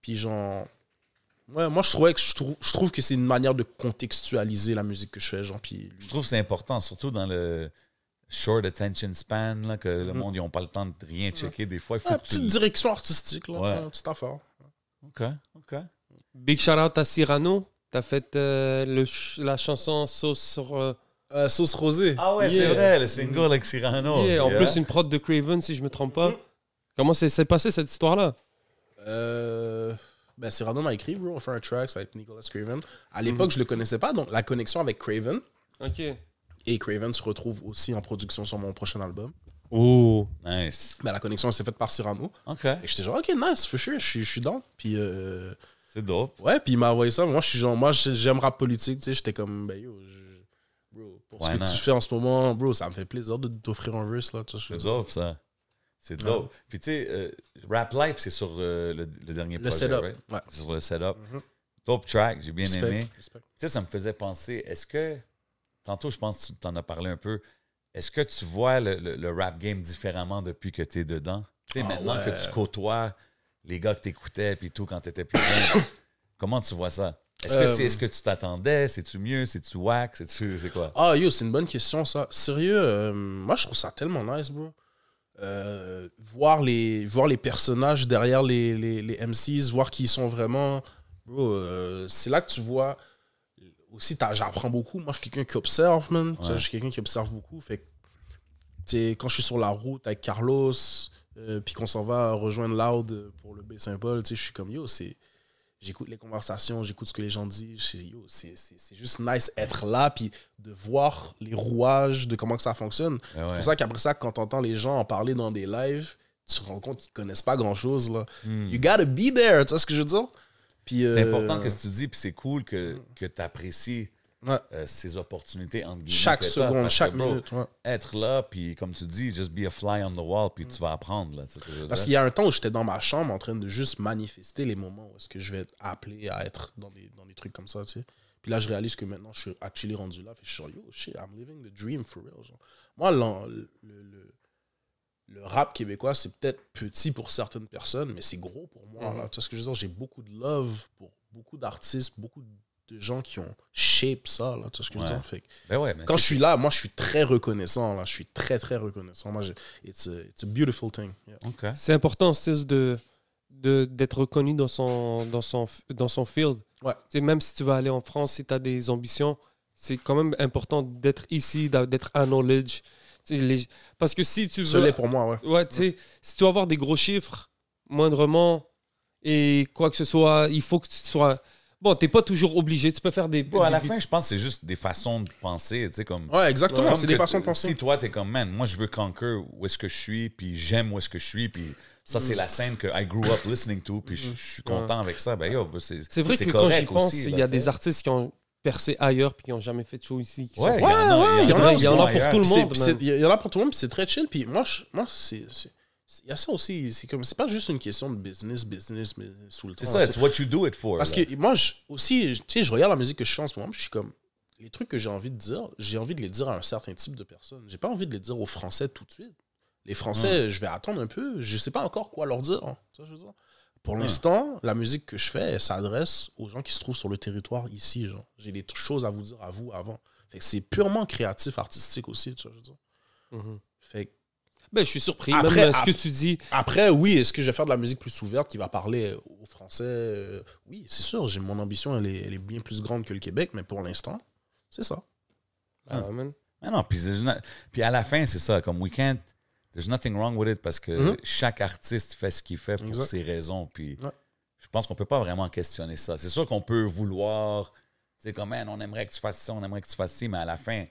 genre... Ouais, moi, je trouve que c'est une manière de contextualiser la musique que je fais. Genre, puis... Je trouve que c'est important, surtout dans le short attention span, là, que le monde, ils n'ont pas le temps de rien checker. Des fois, il faut que petite direction artistique, là, petite affaire. OK. Big shout-out à Cyrano. T'as fait la chanson Sauce sur... Sauce rosée. Ah ouais, c'est vrai, le single avec Cyrano. En plus, une prod de Craven, si je me trompe pas. Comment s'est passé cette histoire-là? Ben, Cyrano m'a écrit, bro, on fait un track avec Nicolas Craven. À l'époque, je le connaissais pas, donc la connexion avec Craven. OK. Et Craven se retrouve aussi en production sur mon prochain album. Oh, nice. Ben, la connexion s'est faite par Cyrano. OK. Et j'étais genre, OK, nice, for sure, je suis down. Puis... c'est dope. Ouais, puis il m'a envoyé ça. Moi, j'aime rap politique, tu sais. J'étais comme, ben yo, bro, pour ce que tu fais en ce moment, bro, ça me fait plaisir de t'offrir un verse, là. C'est dope, ça. C'est dope. Ouais. Puis tu sais, Rap Life, c'est sur le dernier projet, setup. Right? Ouais. C'est sur le setup. Dope track, j'ai bien aimé. Tu sais, ça me faisait penser, est-ce que, tantôt, je pense que tu t'en as parlé un peu, est-ce que tu vois le rap game différemment depuis que tu es dedans? Tu sais, maintenant que tu côtoies les gars que t'écoutais puis tout quand t'étais plus jeune. Comment tu vois ça? Est-ce que tu t'attendais? C'est-tu mieux? C'est-tu whack? C'est quoi? Ah, yo, c'est une bonne question, ça. Sérieux, moi, je trouve ça tellement nice, bro. Voir les personnages derrière les MCs, voir qui ils sont vraiment. Bro, c'est là que tu vois. Aussi, j'apprends beaucoup. Moi, je suis quelqu'un qui observe, man. Je suis quelqu'un qui observe beaucoup. Fait que, quand je suis sur la route avec Carlos, puis qu'on s'en va rejoindre Loud pour le Baie-Saint-Paul, je suis comme, yo, j'écoute les conversations, j'écoute ce que les gens disent. C'est juste nice être là, puis de voir les rouages de comment que ça fonctionne. C'est pour ça qu'après ça, quand t'entends les gens en parler dans des lives, tu te rends compte qu'ils connaissent pas grand-chose. Là. You gotta be there, tu vois ce que je veux dire? Puis, c'est important ce que tu dis, puis c'est cool que tu apprécies ces opportunités entre guillemets. Chaque seconde, chaque minute. Être là, puis comme tu dis, just be a fly on the wall, puis tu vas apprendre. Là, parce qu'il y a un temps où j'étais dans ma chambre en train de juste manifester les moments où est-ce que je vais être appelé à être dans des trucs comme ça, tu sais. Puis là, je réalise que maintenant, je suis actually rendu là. Fait que je suis genre, yo, shit, I'm living the dream for real. Genre. Moi, le rap québécois, c'est peut-être petit pour certaines personnes, mais c'est gros pour moi. Là. Tu vois ce que je veux dire? J'ai beaucoup de love pour beaucoup d'artistes, beaucoup de gens qui ont shape ça. Là. Tu vois ce que je veux dire? Fait que, quand je suis là, moi, je suis très reconnaissant. Là. Je suis très, très reconnaissant. Moi, it's a beautiful thing. Yeah. Okay. C'est important, d'être reconnu dans son field. Ouais. Même si tu vas aller en France, si tu as des ambitions, c'est quand même important d'être ici, d'être acknowledged. Parce que si tu veux. C'est pour moi, si tu veux avoir des gros chiffres, moindrement, et quoi que ce soit, il faut que tu sois. Bon, t'es pas toujours obligé, tu peux faire des. Bon, à la fin, je pense que c'est juste des façons de penser, tu sais, comme. Ouais, exactement, c'est des façons de penser. Si toi, t'es comme, man, moi, je veux conquer où est-ce que je suis, puis j'aime où est-ce que je suis, puis ça, c'est la scène que I grew up listening to, puis je suis content avec ça. Ben, yo, c'est vrai que quand j'y pense, il y a des artistes qui ont percé ailleurs puis qui n'ont jamais fait de show ici. Il y en a pour tout le monde. Il y en a pour tout le monde, puis c'est très chill. Puis moi c'est il y a ça aussi. C'est pas juste une question de business sous le temps. C'est ça, it's what you do it for. Parce que moi, aussi, tu sais, je regarde la musique que je fais en ce moment, je suis comme, les trucs que j'ai envie de dire, j'ai envie de les dire à un certain type de personnes. J'ai pas envie de les dire aux Français tout de suite. Les Français, je vais attendre un peu. Je sais pas encore quoi leur dire. Hein. Ça, je veux dire. Pour l'instant, la musique que je fais, elle s'adresse aux gens qui se trouvent sur le territoire ici. Genre. J'ai des choses à vous dire à vous avant. Fait que c'est purement créatif, artistique aussi, tu vois, je veux dire. Fait que, je suis surpris, même ce que tu dis. Après, oui, est-ce que je vais faire de la musique plus ouverte qui va parler aux Français? Oui, c'est sûr, mon ambition, elle est bien plus grande que le Québec, mais pour l'instant, c'est ça. Mais non, puis à la fin, c'est ça, comme week-end. There's nothing wrong with it parce que chaque artiste fait ce qu'il fait pour ses raisons. Puis je pense qu'on peut pas vraiment questionner ça. C'est sûr qu'on peut vouloir, tu sais, comme, man, on aimerait que tu fasses ça, on aimerait que tu fasses ci, mais à la fin,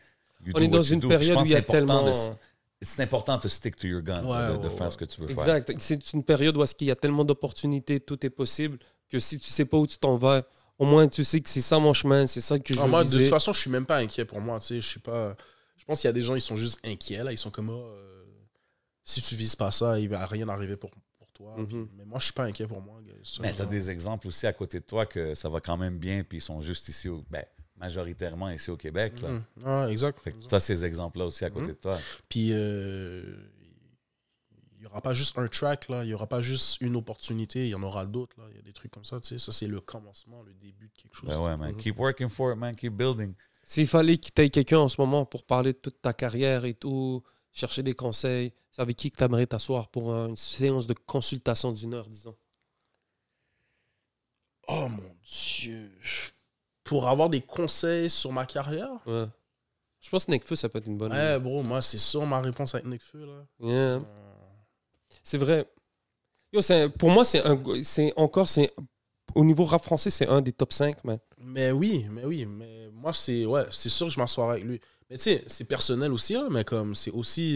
on est dans une période où il y a tellement. C'est important de stick to your gun, de faire ce que tu veux faire. Exact. C'est une période où il y a tellement d'opportunités, tout est possible, que si tu sais pas où tu t'en vas, au moins tu sais que c'est ça mon chemin, c'est ça que je veux moi, viser. De toute façon, je suis même pas inquiet pour moi. Tu sais, je suis pas. Je pense qu'il y a des gens, ils sont juste inquiets. Là. Ils sont comme, si tu vises pas ça, il va rien arriver pour toi. Mais moi, je suis pas inquiet pour moi. Mais tu as des exemples aussi à côté de toi que ça va quand même bien, puis ils sont juste ici, majoritairement ici au Québec. Là. Exact. Fait que tu as ces exemples-là aussi à côté de toi. Puis, il n'y aura pas juste un track, là. Il n'y aura pas juste une opportunité. Il y en aura d'autres. Là. Il y a des trucs comme ça. Tu sais. Ça, c'est le commencement, le début de quelque chose. Man. Keep working for it, man. Keep building. S'il fallait qu'il t'aille quelqu'un en ce moment pour parler de toute ta carrière et tout, chercher des conseils, c'est avec qui que tu aimerais t'asseoir pour une séance de consultation d'1 heure, disons? Oh mon Dieu! Pour avoir des conseils sur ma carrière? Ouais. Je pense que Nekfeu, ça peut être une bonne idée. Ouais, bro, moi, c'est sûr ma réponse avec Nekfeu, là. Yeah. C'est vrai. Yo, pour moi, au niveau rap français, c'est un des top 5, man. Mais oui, mais moi, c'est sûr que je m'assoirai avec lui. Mais tu sais, c'est personnel aussi, hein, mais comme c'est aussi,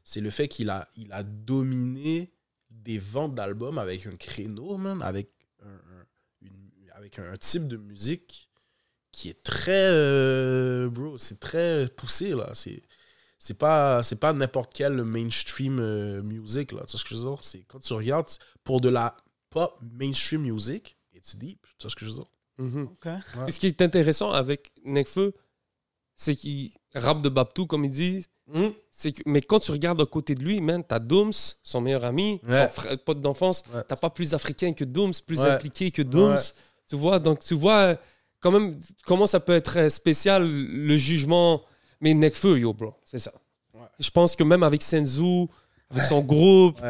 c'est le fait qu'il a dominé des ventes d'albums avec un créneau, man, avec un type de musique qui est très, c'est très poussé, là. C'est pas n'importe quel mainstream music, là. Tu vois ce que je veux dire? C'est quand tu regardes, pour de la pop mainstream music, it's deep. Tu vois ce que je veux dire? Okay. Ouais. Ce qui est intéressant avec Nekfeu, c'est qu'il rappe de Babtou, comme il dit, Mais quand tu regardes à côté de lui, man, t'as Dooms, son meilleur ami, son pote d'enfance. T'as pas plus africain que Dooms, plus impliqué que Dooms. Tu vois, donc tu vois quand même comment ça peut être spécial le jugement. Mais Nekfeu, yo, bro, c'est ça. Je pense que même avec Senzu, avec son groupe,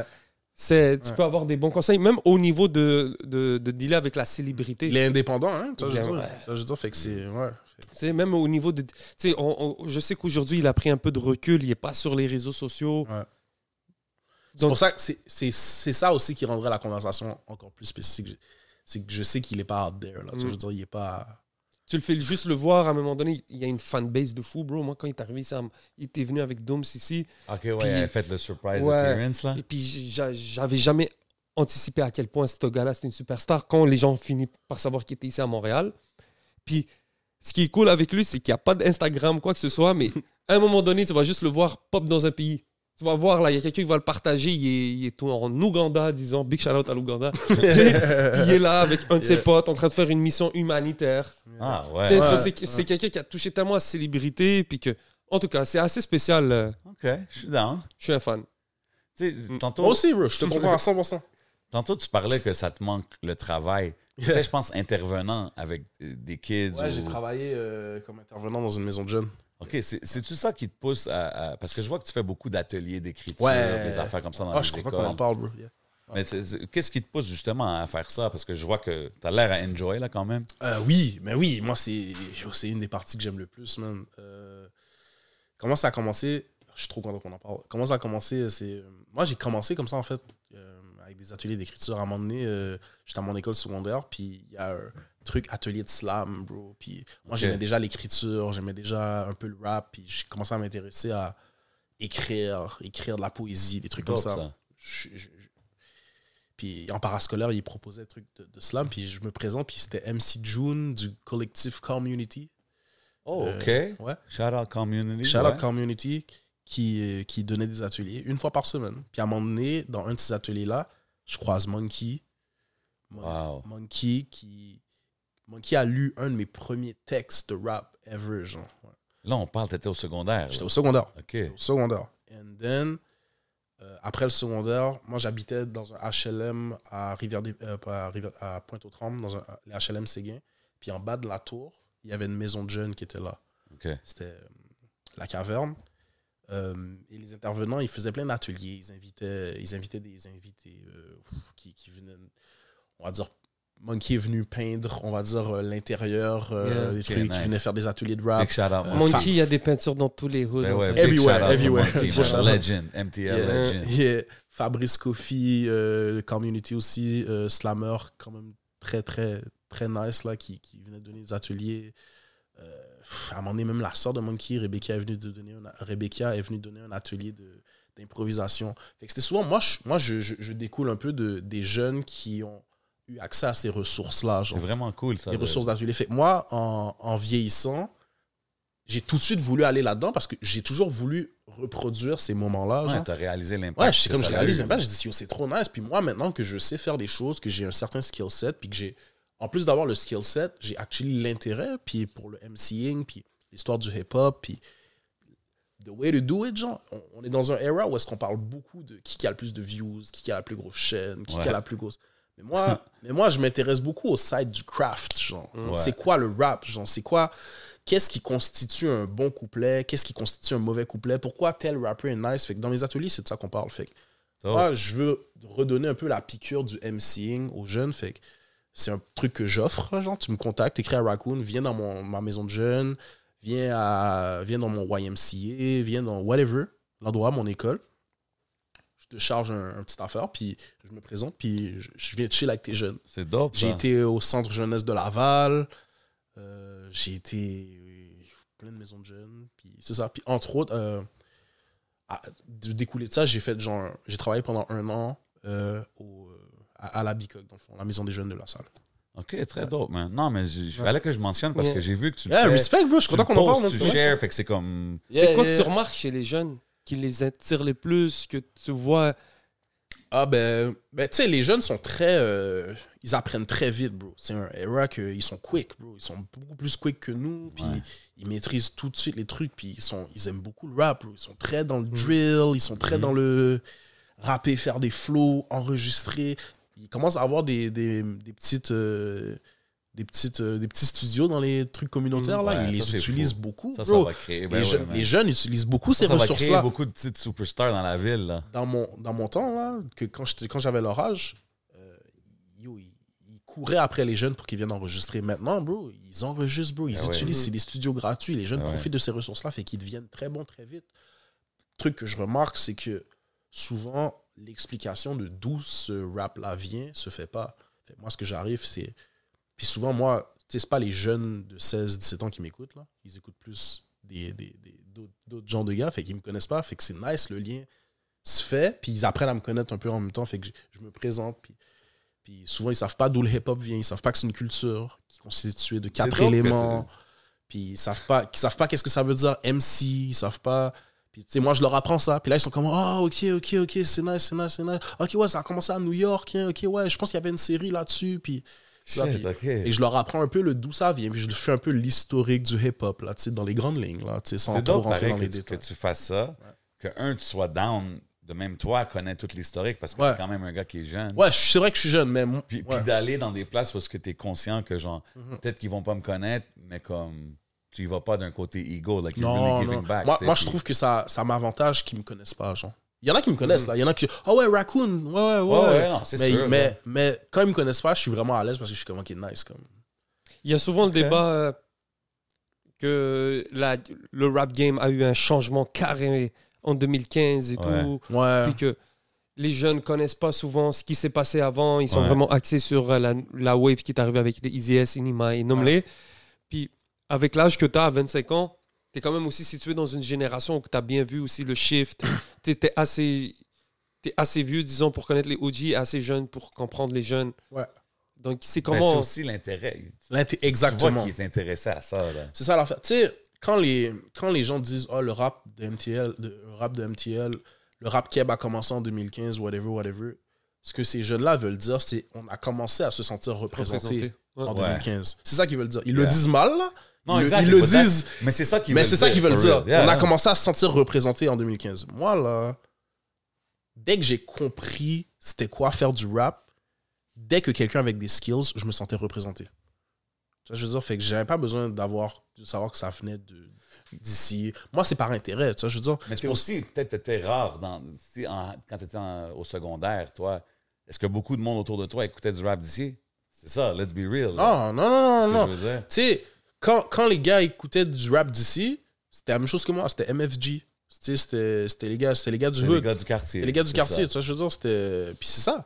tu peux avoir des bons conseils, même au niveau de dealer avec la célébrité. Il est indépendant, hein? Ça, je veux dire, fait que c'est... Tu sais, même au niveau de... Tu sais, je sais qu'aujourd'hui, il a pris un peu de recul, il n'est pas sur les réseaux sociaux. C'est pour ça que c'est ça aussi qui rendrait la conversation encore plus spécifique. C'est que je sais qu'il n'est pas out there, là. Je veux dire, il n'est pas... Tu le fais juste le voir, à un moment donné, il y a une fanbase de fou, bro. Moi, quand il est arrivé, il était venu avec Dooms ici. OK, ouais, il a fait le surprise appearance, là. Et puis, j'avais jamais anticipé à quel point ce gars-là, c'était une superstar quand les gens finissent par savoir qu'il était ici à Montréal. Puis, ce qui est cool avec lui, c'est qu'il n'y a pas d'Instagram, quoi que ce soit, mais à un moment donné, tu vas juste le voir pop dans un pays. Tu vas voir, là, il y a quelqu'un qui va le partager, il est en Ouganda, disons, big shout-out à l'Ouganda. Puis il est là avec un de ses potes en train de faire une mission humanitaire. Ah ouais. C'est quelqu'un qui a touché tellement à sa célébrité, puis que, en tout cas, c'est assez spécial. OK, je suis down. Je suis un fan. Tantôt, Moi aussi, bro, je te comprends à 100%. Tantôt, tu parlais que ça te manque le travail. Peut-être, je pense, intervenant avec des kids. Ouais, j'ai travaillé comme intervenant dans une maison de jeunes. OK, c'est-tu ça qui te pousse à... Parce que je vois que tu fais beaucoup d'ateliers d'écriture, des affaires comme ça dans les écoles. Je suis content qu'on en parle, bro. Mais qu'est-ce qui te pousse justement à faire ça? Parce que je vois que tu as l'air à enjoy, là, quand même. Oui, moi, c'est une des parties que j'aime le plus, man. Comment ça a commencé? Je suis trop content qu'on en parle. Comment ça a commencé? Moi, j'ai commencé comme ça, en fait, avec des ateliers d'écriture. À un moment donné, j'étais à mon école secondaire, puis il y a un truc atelier de slam, bro. Puis moi, j'aimais déjà l'écriture, j'aimais déjà un peu le rap, puis j'ai commencé à m'intéresser à écrire de la poésie, des trucs comme ça. Puis en parascolaire, il proposait des trucs de slam, puis je me présente, puis c'était MC June du collectif Community. Oh, OK. Ouais. Shout out Community. Shout out Community qui donnait des ateliers une fois par semaine. Puis à un moment donné, dans un de ces ateliers-là, je croise Monkey. Wow. Monkey a lu un de mes premiers textes de rap ever, genre. Ouais. Là, on parle, t'étais au secondaire. J'étais au secondaire. OK. J'étais au secondaire. And then, après le secondaire, moi, j'habitais dans un HLM à à Pointe-aux-Trembles, dans les HLM Séguin. Puis en bas de la tour, il y avait une maison de jeunes qui était là. Okay. C'était la caverne. Et les intervenants, ils faisaient plein d'ateliers. Ils invitaient des invités qui venaient, on va dire, Monkey est venu peindre, on va dire, l'intérieur, des trucs, qui venaient faire des ateliers de rap. Monkey, il y a des peintures dans tous les hoods. Everywhere. Legend, MTL Legend. Yeah. Fabrice Kofi, Community aussi, Slammer, quand même très, très, très nice, là, qui venait donner des ateliers. À un moment donné, même la sœur de Monkey, Rebecca, est venue donner un atelier d'improvisation. Fait que c'était souvent, moi je découle un peu des jeunes qui ont eu accès à ces ressources-là. C'est vraiment cool, ça. Les ressources d'atelier. Fait que moi, en vieillissant, j'ai tout de suite voulu aller là-dedans parce que j'ai toujours voulu reproduire ces moments-là. Ouais, t'as réalisé l'impact. Ouais, c'est comme je réalise l'impact, je dis, c'est trop nice. Puis moi, maintenant que je sais faire des choses, que j'ai un certain skill set, puis que j'ai, en plus d'avoir le skill set, j'ai actually l'intérêt, puis pour le MCing, puis l'histoire du hip-hop, puis the way to do it, genre, on est dans un era où est-ce qu'on parle beaucoup de qui a le plus de views, qui a la plus grosse chaîne, qui a la plus grosse... Mais moi, je m'intéresse beaucoup au side du craft, genre. Ouais. C'est quoi le rap, genre? C'est quoi... Qu'est-ce qui constitue un bon couplet? Qu'est-ce qui constitue un mauvais couplet? Pourquoi tel rapper est nice? Fait que dans mes ateliers, c'est de ça qu'on parle. Fait que moi, je veux redonner un peu la piqûre du MCing aux jeunes. Fait que c'est un truc que j'offre, genre. Tu me contactes, écris à Raccoon, viens dans ma maison de jeunes, viens dans mon YMCA, viens dans whatever, l'endroit, mon école. Je te charge un petit affaire, puis je me présente, puis je viens chill avec tes jeunes. C'est dope, J'ai été au centre jeunesse de Laval, j'ai été plein de maisons de jeunes, puis c'est ça. Puis entre autres, de découler de ça, j'ai travaillé pendant 1 an à la BICOC, dans le fond, la maison des jeunes de la salle. OK, très dope, man. Non, mais il fallait que je mentionne parce que j'ai vu que tu le fais. Respect, bro, je suis content qu'on en parle. Tu shares, fait que c'est comme... C'est quoi que tu remarques chez les jeunes qui les attire le plus, que tu vois... Ah ben tu sais, les jeunes sont très... ils apprennent très vite, bro. C'est un era qu'ils sont quick, bro. Ils sont beaucoup plus quick que nous, puis ils maîtrisent tout de suite les trucs, puis ils aiment beaucoup le rap, bro. Ils sont très dans le drill, ils sont très dans le rapper, faire des flows, enregistrer. Ils commencent à avoir des petits studios dans les trucs communautaires, là. Ouais, ils ça, les utilisent beaucoup, ça bro. va créer... Les jeunes utilisent beaucoup ces ça va créer ressources-là. beaucoup de petites superstars dans la ville, là. Dans mon temps, là, quand j'avais leur âge, ils couraient après les jeunes pour qu'ils viennent enregistrer. Maintenant, bro, ils enregistrent, bro. Ils utilisent, c'est des studios gratuits. Les jeunes profitent de ces ressources-là, fait qu'ils deviennent très bons très vite. Le truc que je remarque, c'est que souvent, l'explication de d'où ce rap-là vient se fait pas. Fait, moi, ce que j'arrive, c'est... Puis souvent, moi, tu sais, c'est pas les jeunes de 16-17 ans qui m'écoutent, là. Ils écoutent plus d'autres genres de gars, fait qu'ils me connaissent pas, fait que c'est nice, le lien se fait, puis ils apprennent à me connaître un peu en même temps, fait que je me présente, puis souvent ils savent pas d'où le hip-hop vient, ils savent pas que c'est une culture qui est constituée de 4 éléments, puis ils savent pas qu'est-ce que ça veut dire MC, ils savent pas, puis tu sais, moi je leur apprends ça, puis là ils sont comme ok, c'est nice, ok, ouais, ça a commencé à New York, hein, ok, ouais, je pense qu'il y avait une série là-dessus, puis ça, et je leur apprends un peu d'où ça vient, puis je fais un peu l'historique du hip-hop, là, dans les grandes lignes, là, sans trop rentrer dans les détails. Que tu fasses ça, que tu sois down, de même toi, connais toute l'historique, parce que t'es quand même un gars qui est jeune. Ouais, c'est vrai que je suis jeune, mais... Puis d'aller dans des places parce que t'es conscient que, genre, peut-être qu'ils vont pas me connaître, mais comme, tu y vas pas d'un côté ego, like you're really giving back. Moi je trouve que ça m'avantage qu'ils me connaissent pas, genre. Il y en a qui me connaissent, là. Il y en a qui... Ah ouais, Raccoon. Ouais, non, c'est sûr. Mais quand ils me connaissent pas, je suis vraiment à l'aise parce que je suis comme, ok, nice. Comme... Il y a souvent le débat que le rap game a eu un changement carré en 2015 et tout. Ouais. Puis que les jeunes connaissent pas souvent ce qui s'est passé avant. Ils sont vraiment axés sur la wave qui est arrivée avec les Easy S, Inima et Nomlé. Puis avec l'âge que tu as, à 25 ans, tu es quand même aussi situé dans une génération où tu as bien vu aussi le shift. Tu es assez vieux, disons, pour connaître les OG, assez jeune pour comprendre les jeunes. Ouais. Donc, c'est Mais comment... c'est aussi l'intérêt. Exactement. Tu vois qui est intéressé à ça. Là. C'est ça l'affaire. Tu sais, quand les gens disent « Oh, le rap de MTL, le rap Keb a commencé en 2015, whatever », ce que ces jeunes-là veulent dire, c'est on a commencé à se sentir représenté en 2015. C'est ça qu'ils veulent dire. Ils le disent mal, là. Non, ils le disent. Mais c'est ça qu'ils veulent dire. On a commencé à se sentir représenté en 2015. Moi, là, dès que j'ai compris c'était quoi faire du rap, dès que quelqu'un avec des skills, je me sentais représenté. Tu vois, je veux dire, fait que j'avais pas besoin de savoir que ça venait d'ici. Moi, c'est par intérêt. Tu vois, je veux dire. Mais t'étais rare quand t'étais au secondaire, toi. Est-ce que beaucoup de monde autour de toi écoutait du rap d'ici? C'est ça, let's be real. Non. Tu sais, quand les gars écoutaient du rap d'ici, c'était la même chose que moi. C'était MFG. C'était les gars du hood. Les gars du quartier. C'était les gars du quartier. Tu vois, je veux dire, c'était... Puis c'est ça.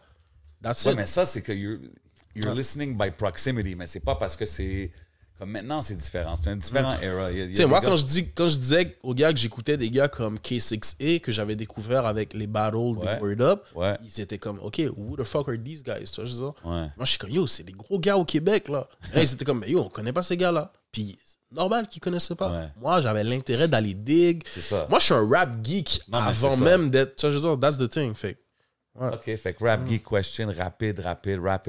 That's it. Mais ça, c'est que you're listening by proximity, mais c'est pas parce que c'est... Comme maintenant, c'est différent. C'est un différent era. Tu sais, moi, quand je disais aux gars que j'écoutais des gars comme K6A, que j'avais découvert avec les battles de Word Up, ils étaient comme, OK, who the fuck are these guys? Tu vois, je veux dire? Moi, je suis comme, yo, c'est des gros gars au Québec, là. Et là, ils étaient comme, yo, on connaît pas ces gars-là. Puis, normal qu'ils connaissaient pas. Moi, j'avais l'intérêt d'aller dig. C'est ça. Moi, je suis un rap geek avant même d'être... Tu vois, je veux dire, that's the thing. Fait OK, fait que rap geek question, rapid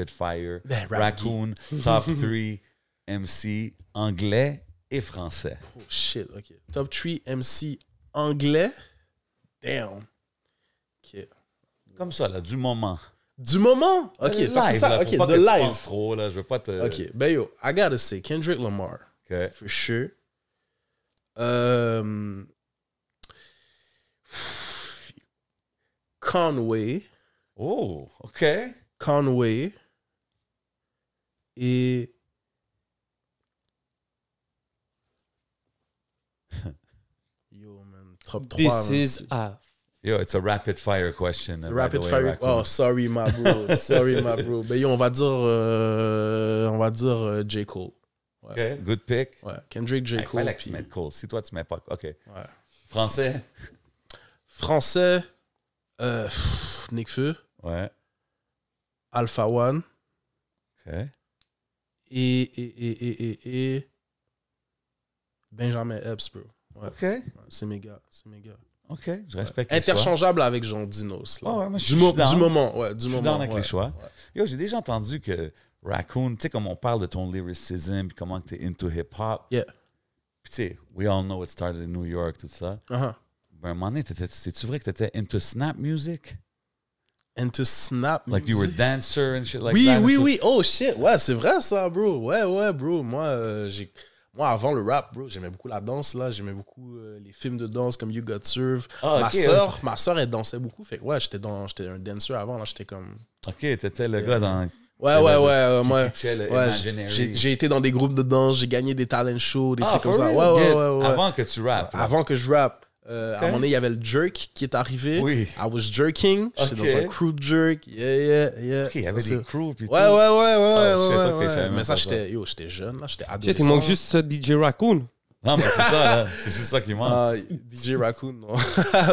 fire, Raccoon, top 3 MC anglais et français. Oh shit, OK. Top 3 MC anglais. Damn. OK. Comme ça, là, du moment. Du moment? OK, live, c'est ça. là, OK, pas de que live. Tu penses trop, là, je veux pas te... OK, ben yo, I gotta say, Kendrick Lamar. OK. For sure. Conway. Oh, OK. Conway. Et... Yo, man. Top 3. This is a... Yo, it's a rapid fire question. It's a rapid fire. Oh, sorry, my bro. Ben yo, on va dire J. Cole. Ouais. OK, good pick. Ouais, Kendrick, J. Cole. Fallait que tu mettes Cole. Si toi, tu mets pas... OK. Ouais. Français? Nekfeu. Ouais. Alpha One. OK. Et Benjamin Epps, bro. Ouais. OK. Ouais, c'est mes gars. OK, je respecte les choix. Interchangeable avec Jean Dinos. Là. Ah ouais, moi, du moment, ouais. Du Je suis moment. down avec ouais. les choix. Yo, j'ai déjà entendu que Raccoon, tu sais, comme on parle de ton lyricism, puis comment t'es into hip-hop. Yeah. Puis tu sais, we all know it started in New York, tout ça. Uh-huh. Ben, à un moment donné, c'est-tu vrai que t'étais into snap music? Into snap Like you were dancer and shit like oui, that? oui. Oh shit. Ouais, c'est vrai ça, bro. Ouais, bro. Moi, avant le rap, bro, j'aimais beaucoup la danse, là. J'aimais beaucoup les films de danse comme You Got Served. Ah, Ma soeur, elle dansait beaucoup. Fait que ouais, j'étais un dancer avant, là. J'étais comme... OK, t'étais le gars dans... Ouais. Moi, ouais, j'ai été dans des groupes de danse, j'ai gagné des talent shows, des trucs comme for ça. real? Ouais. Avant que tu rappes. Avant que je rappe. À un moment donné, il y avait le jerk qui est arrivé. Oui. I was jerking. J'étais dans un crew de jerk. Yeah. OK, il y avait des crews. Puis Ouais. shit, ok, j'avais Mais même ça, pas j'étais jeune, là. J'étais adolescent. Il manque juste ce DJ Raccoon. Non, mais c'est ça, là. C'est juste ça qui manque. DJ Raccoon, non.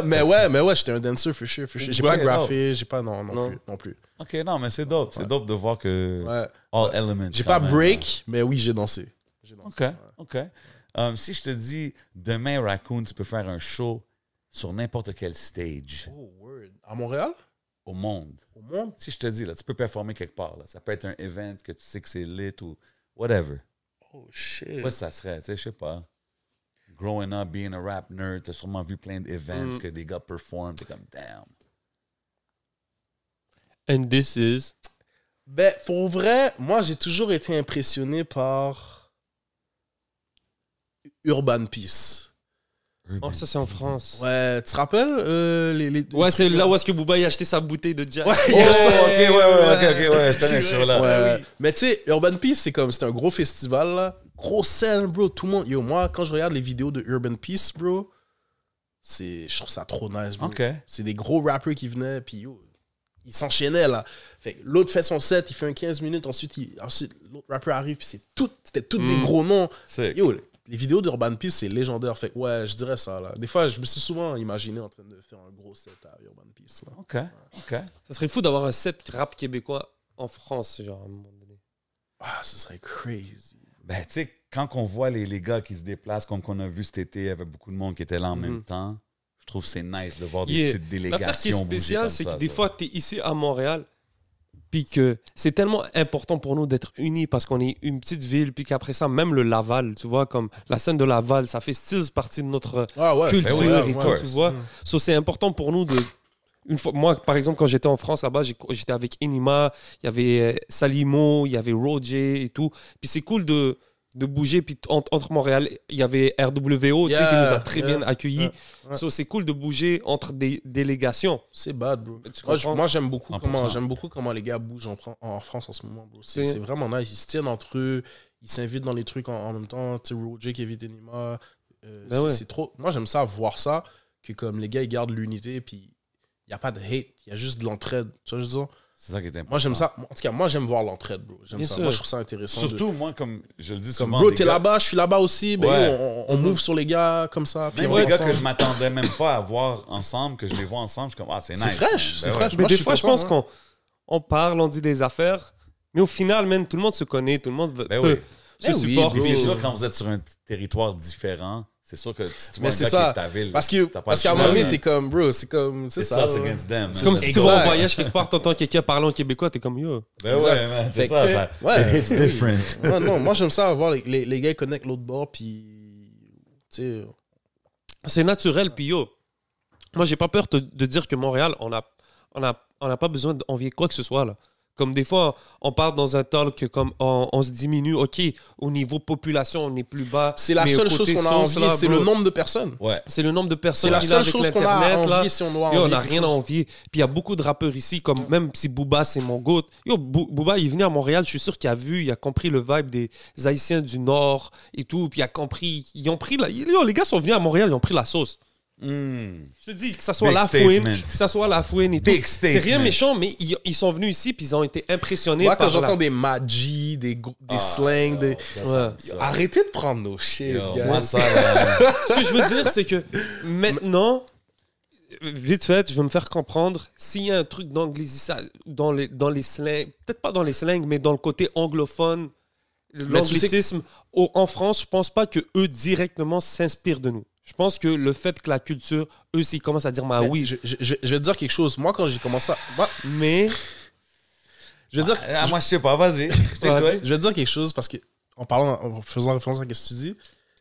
mais ouais, j'étais un dancer, for sure. J'ai pas graffé, j'ai pas... Non plus. OK, non, mais c'est dope. C'est dope de voir que... Ouais. All elements. J'ai pas break, mais oui, j'ai dansé. OK. Si je te dis, demain, Raccoon, tu peux faire un show sur n'importe quel stage Oh, word. À Montréal? au monde. Au monde? Si je te dis, là, tu peux performer quelque part. Là. Ça peut être un event que tu sais que c'est lit ou whatever. Oh, shit. Ouais, ça serait, tu sais, je sais pas. Growing up, being a rap nerd, t'as sûrement vu plein d'events que des gars performent. T'es comme, damn. And this is... Ben, pour vrai, moi, j'ai toujours été impressionné par Urban Peace. Oh, ça, c'est en France. Ouais, tu te rappelles Ouais, c'est là où est-ce que Booba a acheté sa bouteille de Jack. Ouais, Oh, ok, je connais ce show-là. Ouais. Mais tu sais, Urban Peace, c'est un gros festival, là. Grosse scène, bro. Tout le monde. Yo, moi, quand je regarde les vidéos de Urban Peace, bro, je trouve ça trop nice, bro. Ok. C'est des gros rappers qui venaient, puis yo, ils s'enchaînaient, là. Fait que l'autre fait son set, il fait un 15 minutes, ensuite l'autre rappeur arrive, puis c'était tous des gros noms. Yo, les vidéos d'Urban Peace, c'est légendaire. Fait que ouais, je dirais ça, là. Des fois, je me suis souvent imaginé en train de faire un gros set à Urban Peace, là. Ok. Ça serait fou d'avoir un set rap québécois en France, genre, à un moment donné. Ah, ce serait crazy. Ben, tu sais, quand on voit les gars qui se déplacent, comme qu'on a vu cet été, il y avait beaucoup de monde qui était là en même temps. Je trouve que c'est nice de voir des petites délégations. L'affaire qui est spéciale, c'est que des ça. fois, tu es ici à Montréal, puis que c'est tellement important pour nous d'être unis parce qu'on est une petite ville, puis qu'après ça, même le Laval, tu vois, comme la scène de Laval, ça fait style partie de notre culture et tout, tu vois. So, c'est important pour nous de... Une fois, moi, par exemple, quand j'étais en France là-bas, j'étais avec Enima, il y avait Salimo, il y avait Roger et tout. Puis c'est cool de bouger. Puis entre Montréal, il y avait RWO tu sais, qui nous a très bien accueillis. So, c'est cool de bouger entre des délégations. C'est bad, bro. Moi, j'aime beaucoup comment les gars bougent en France en ce moment, bro. C'est vraiment nice. Ils se tiennent entre eux, ils s'invitent dans les trucs en même temps. Tu sais, Roger qui évite Enima. C'est trop... Moi, j'aime ça, voir ça, que comme les gars, ils gardent l'unité, puis il n'y a pas de hate, il y a juste de l'entraide. Tu vois, je veux dire? C'est ça qui est important. Moi, j'aime ça. En tout cas, moi, j'aime voir l'entraide, bro. J'aime ça. Moi, je trouve ça intéressant. Surtout, moi, comme je le dis comme, souvent. bro, t'es là-bas, je suis là-bas aussi. Ben, on move sur les gars comme ça. Même les gars que je m'attendais même pas à voir ensemble, que je les vois ensemble, je suis comme, c'est nice. C'est fraîche, c'est fraîche. Mais des fois, je pense qu'on parle, on dit des affaires, mais au final, man, tout le monde se connaît, tout le monde se supporte. C'est sûr, quand vous êtes sur un territoire différent, c'est sûr que si tu vois un gars qui est de ta ville, parce qu'à un moment donné, t'es comme, bro, c'est comme, c'est ça. C'est against them. C'est comme si tu vas en voyage quelque part, t'entends quelqu'un parler en québécois, t'es comme, yo. Ben ouais, man, c'est ça. Ouais. It's different. Non, moi, j'aime ça, voir les gars connectent l'autre bord, puis, tu sais. C'est naturel, puis yo. Moi, j'ai pas peur de dire que Montréal, on n'a pas besoin d'envier quoi que ce soit, là. Comme des fois, on part dans un talk, comme on se diminue. OK, au niveau population, on est plus bas. C'est la seule chose qu'on a envie, c'est le nombre de personnes. Ouais. C'est le nombre de personnes. C'est la seule chose qu'on a à envier si on doit envier. On n'a rien à envier. Puis il y a beaucoup de rappeurs ici, comme même si Booba, c'est mon goat. Yo, Booba, il est venu à Montréal, je suis sûr qu'il a vu, il a compris le vibe des Haïtiens du Nord et tout. Puis il a compris. Ils ont pris les gars sont venus à Montréal, ils ont pris la sauce. Je te dis, que ça soit La Fouine et tout. C'est rien méchant, mais ils sont venus ici puis ils ont été impressionnés. Moi, quand j'entends des Maggi, des slangs, arrêtez de prendre nos shit. Moi, ça, ce que je veux dire, c'est que maintenant, vite fait, je veux me faire comprendre s'il y a un truc d'anglicisme dans les slangs, peut-être pas dans les slangs, mais dans le côté anglophone, l'anglicisme en France, je pense pas que eux directement s'inspirent de nous. Je pense que le fait que la culture, eux, s'ils commencent à dire, Mais oui. je vais te dire quelque chose. Moi, quand j'ai commencé à... Mais. Je vais dire... Moi, je sais pas, vas-y. Je vais te dire quelque chose parce que, en faisant référence à ce que tu dis,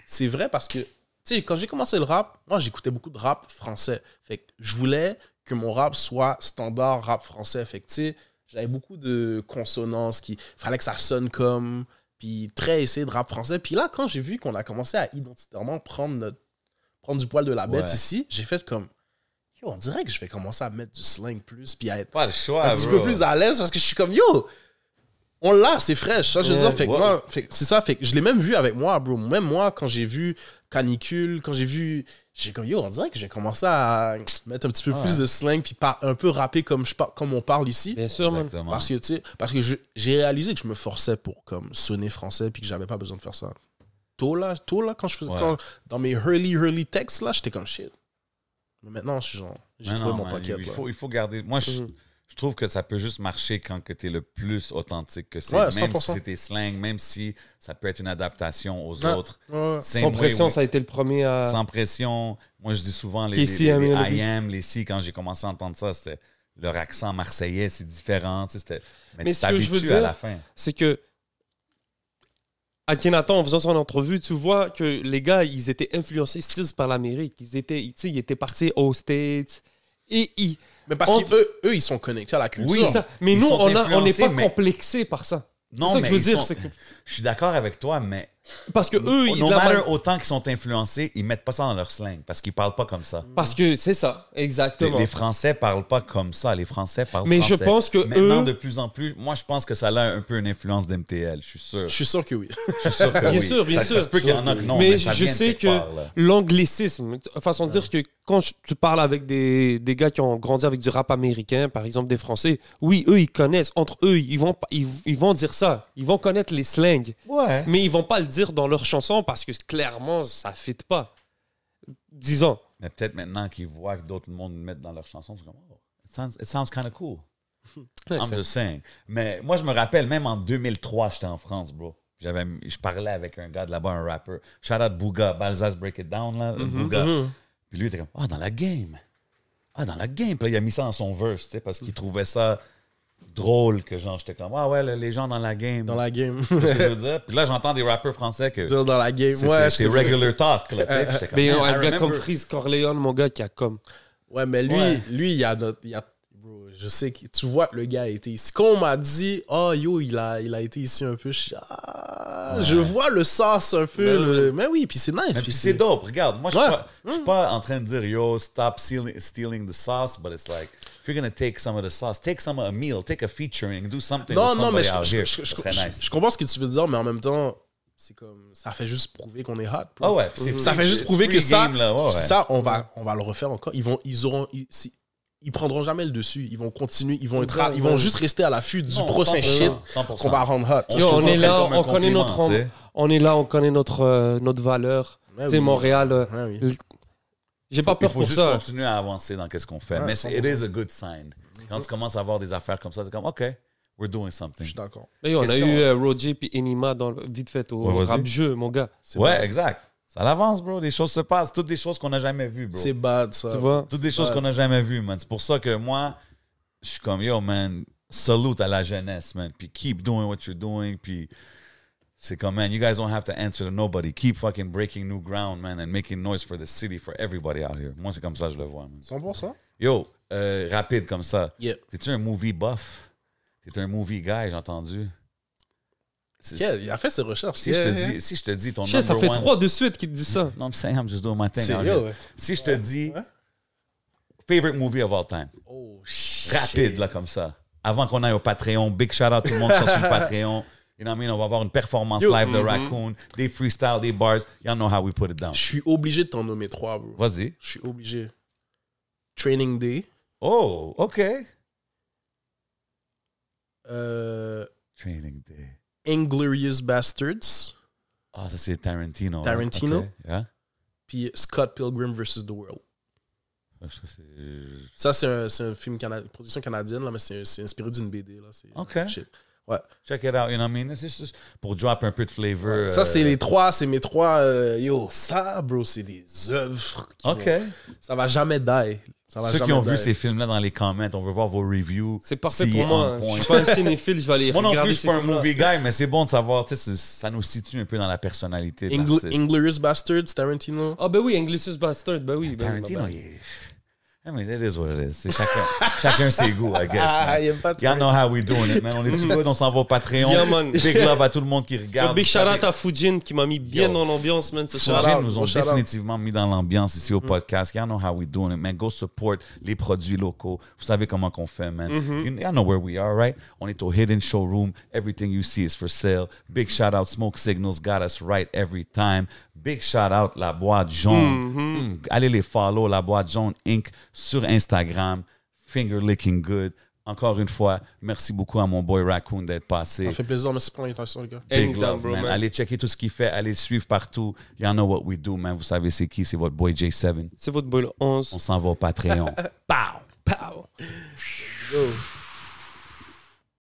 c'est vrai parce que, tu sais, quand j'ai commencé le rap, moi, j'écoutais beaucoup de rap français. Fait que je voulais que mon rap soit standard rap français. Fait que, tu sais, j'avais beaucoup de consonances qui... Fallait que ça sonne comme... Puis très essayé de rap français. Puis là, quand j'ai vu qu'on a commencé à identitairement prendre du poil de la bête ici, j'ai fait comme... Yo, on dirait que je vais commencer à mettre du slang plus, puis à être Pas le choix, un petit peu plus à l'aise parce que je suis comme, yo, on l'a, c'est fraîche. Ça, je veux dire, fait que moi, c'est ça, fait que je l'ai même vu avec moi, bro. Même moi, quand j'ai vu Canicule, j'ai comme, yo, on dirait que j'ai commencé à mettre un petit peu plus de slang, puis un peu rapper comme on parle ici. Bien sûr, man. Parce que, tu sais, j'ai réalisé que je me forçais pour comme sonner français, puis que j'avais pas besoin de faire ça. Tôt là, quand je faisais, dans mes early texts, là, j'étais comme shit. Mais maintenant, je suis genre, j'ai trouvé mon pocket. Il faut garder. Moi, je trouve que ça peut juste marcher quand tu es le plus authentique que c'est. Ouais, même 100%. si c'est tes slangs, même si ça peut être une adaptation aux autres. Sans pression, ça a été le premier à. Sans pression. Moi, je dis souvent les I am, les si, quand j'ai commencé à entendre ça, c'était leur accent marseillais, c'est différent. Tu sais, mais tu t'habitues à la fin. C'est que Akhenaton, en faisant son entrevue, tu vois que les gars, ils étaient influencés style par l'Amérique. Ils étaient partis aux States. Mais parce qu'eux, ils sont connectés à la culture. Oui, ça. Mais nous, on n'est pas complexés par ça. Non, c'est ça mais que je veux dire. C'est que... je suis d'accord avec toi, mais parce que eux, autant qu'ils sont influencés, ils mettent pas ça dans leur slang parce qu'ils parlent pas comme ça. Parce que c'est ça, exactement. Les Français parlent pas comme ça. Les Français parlent mais français. Je pense que maintenant, de plus en plus, moi, je pense que ça a un peu une influence d'MTL. Je suis sûr. Je suis sûr que oui. Je suis sûr que bien oui. sûr, bien sûr. Ça se peut qu'il y en a que non, mais ça je vient sais de que part, l'anglicisme, façon de dire que quand tu parles avec des gars qui ont grandi avec du rap américain, par exemple des Français, oui, eux, ils connaissent. Entre eux, ils vont dire ça. Ils vont connaître les slangs. Ouais. Mais ils vont pas le dire dans leurs chansons parce que clairement, ça ne fit pas. Disons. Mais peut-être maintenant qu'ils voient que d'autres mondes mettent dans leurs chansons, c'est comme, oh, it sounds kind of cool. I'm just saying. Mais moi, je me rappelle, même en 2003, j'étais en France, bro. Je parlais avec un gars de là-bas, un rapper. Shout out Booga, Balzaz Break It Down, là, Booga. Puis lui, il était comme, dans la game. Dans la game. Puis là, il a mis ça dans son verse, tu sais, parce qu'il trouvait ça drôle que genre, j'étais comme, les gens dans la game. Dans la game. C'est ce que je veux dire. Puis là, j'entends des rappeurs français que. Dans la game, c'est regular talk, là, tu sais. J'étais comme, mais un gars comme Freeze Corleone, mon gars, qui a comme. Ouais, mais lui, il y a bro, je sais que tu vois que le gars a été ici. Quand on m'a dit, il a été ici un peu, je vois le sauce un peu. Mais oui, puis c'est nice. Puis c'est dope. Regarde, moi, je suis pas en train de dire, yo, stop stealing the sauce, but it's like, if you're going to take some of the sauce, take some of a meal, take a featuring, do something with somebody out here. Je comprends ce que tu veux dire, mais en même temps, c'est comme, ça fait juste prouver qu'on est hot. Ah ouais, ça fait juste prouver que ça, ça, on va le refaire encore. Ils prendront jamais le dessus. Ils vont continuer. Ils vont juste rester à l'affût du prochain shit 100%. qu'on va rendre hot. On est là, on connaît notre valeur. Tu sais, Montréal. J'ai pas peur pour ça. Il faut juste continuer à avancer dans ce qu'on fait. Mais it is a good sign. Quand tu commences à avoir des affaires comme ça, c'est comme, OK, we're doing something. Je suis d'accord. On a eu Roger puis Enima vite fait au rap-jeu, mon gars. Ouais, exact. Ça avance, bro. Des choses se passent. Toutes des choses qu'on n'a jamais vues, bro. C'est bad, ça. Tu vois? Toutes des choses qu'on n'a jamais vues, man. C'est pour ça que moi, je suis comme, yo, man, salute à la jeunesse, man. Puis keep doing what you're doing. Puis c'est comme, man, you guys don't have to answer to nobody. Keep fucking breaking new ground, man, and making noise for the city, for everybody out here. Moi, c'est comme ça que je le vois, man. 100%. Yo, rapide comme ça. Yeah. T'es-tu un movie buff? T'es un movie guy, j'ai entendu. Il a fait ses recherches. Si je te dis ton number ça fait one... 3 de suite qu'il te dit ça. Non, I'm saying I'm just doing my thing. Si je te dis favorite movie of all time. Oh, shit. Rapide, là, comme ça. Avant qu'on aille au Patreon, big shout out tout le monde qui sont sur le Patreon. You know what I mean? On va avoir une performance live de Raccoon, des freestyles, des bars. Y'all know how we put it down. Je suis obligé de t'en nommer 3, bro. Vas-y. Je suis obligé. Training Day. Oh, OK. Training Day. Inglourious Bastards. Ah, ça c'est Tarantino. Tarantino. Okay. Yeah. Puis Scott Pilgrim vs. The World. Ça, c'est un film production canadienne, là, mais c'est inspiré d'une BD. Là. OK. Shit. Ouais. Check it out, you know what I mean? C'est juste pour drop un peu de flavor. Ça, c'est mes trois. Yo, ça, bro, c'est des œuvres. OK. Ça va jamais die. Ça va Ceux jamais qui ont die. vu ces films-là dans les comments, on veut voir vos reviews. C'est parfait Si pour moi. on point. Je suis pas un cinéphile, je vais aller Moi non regarder plus, je suis ces pas un films-là. movie guy, mais c'est bon de savoir, tu sais, ça nous situe un peu dans la personnalité de l'artiste. Inglourious Basterds, Tarantino. Ah ben oui, Inglourious Bastard, ben oui. Ben oui, Tarantino, ben oui. il est... I mean, it is what it is. C'est chacun ses goûts, I guess. Ah, man. il aime pas Y'all know how we doing it, man. On est tout good, on s'en va au Patreon. Yeah, man. Big love à tout le monde qui regarde. Big shout out à Fujin qui m'a mis bien dans l'ambiance, man. Ce shout Fujin out, nous ont shout out. définitivement mis dans l'ambiance ici au podcast. Y'all know how we doing it, man. Go support les produits locaux. Vous savez comment qu'on fait, man. Y'all know where we are, right? On est au Hidden Showroom. Everything you see is for sale. Big shout out Smoke Signals got us right every time. Big shout out La Boîte Jaune. Allez les follow, La Boîte Jaune Inc. sur Instagram. Finger licking good. Encore une fois, merci beaucoup à mon boy Raccoon d'être passé. Ça fait plaisir, merci pour l'invitation, les gars. Big Anytime, love, bro, man. man. Allez checker tout ce qu'il fait. Allez le suivre partout. Y'all know what we do, man. Vous savez c'est qui? C'est votre boy J7. C'est votre boy le 11. On s'en va au Patreon. Pow! Pow! Yo.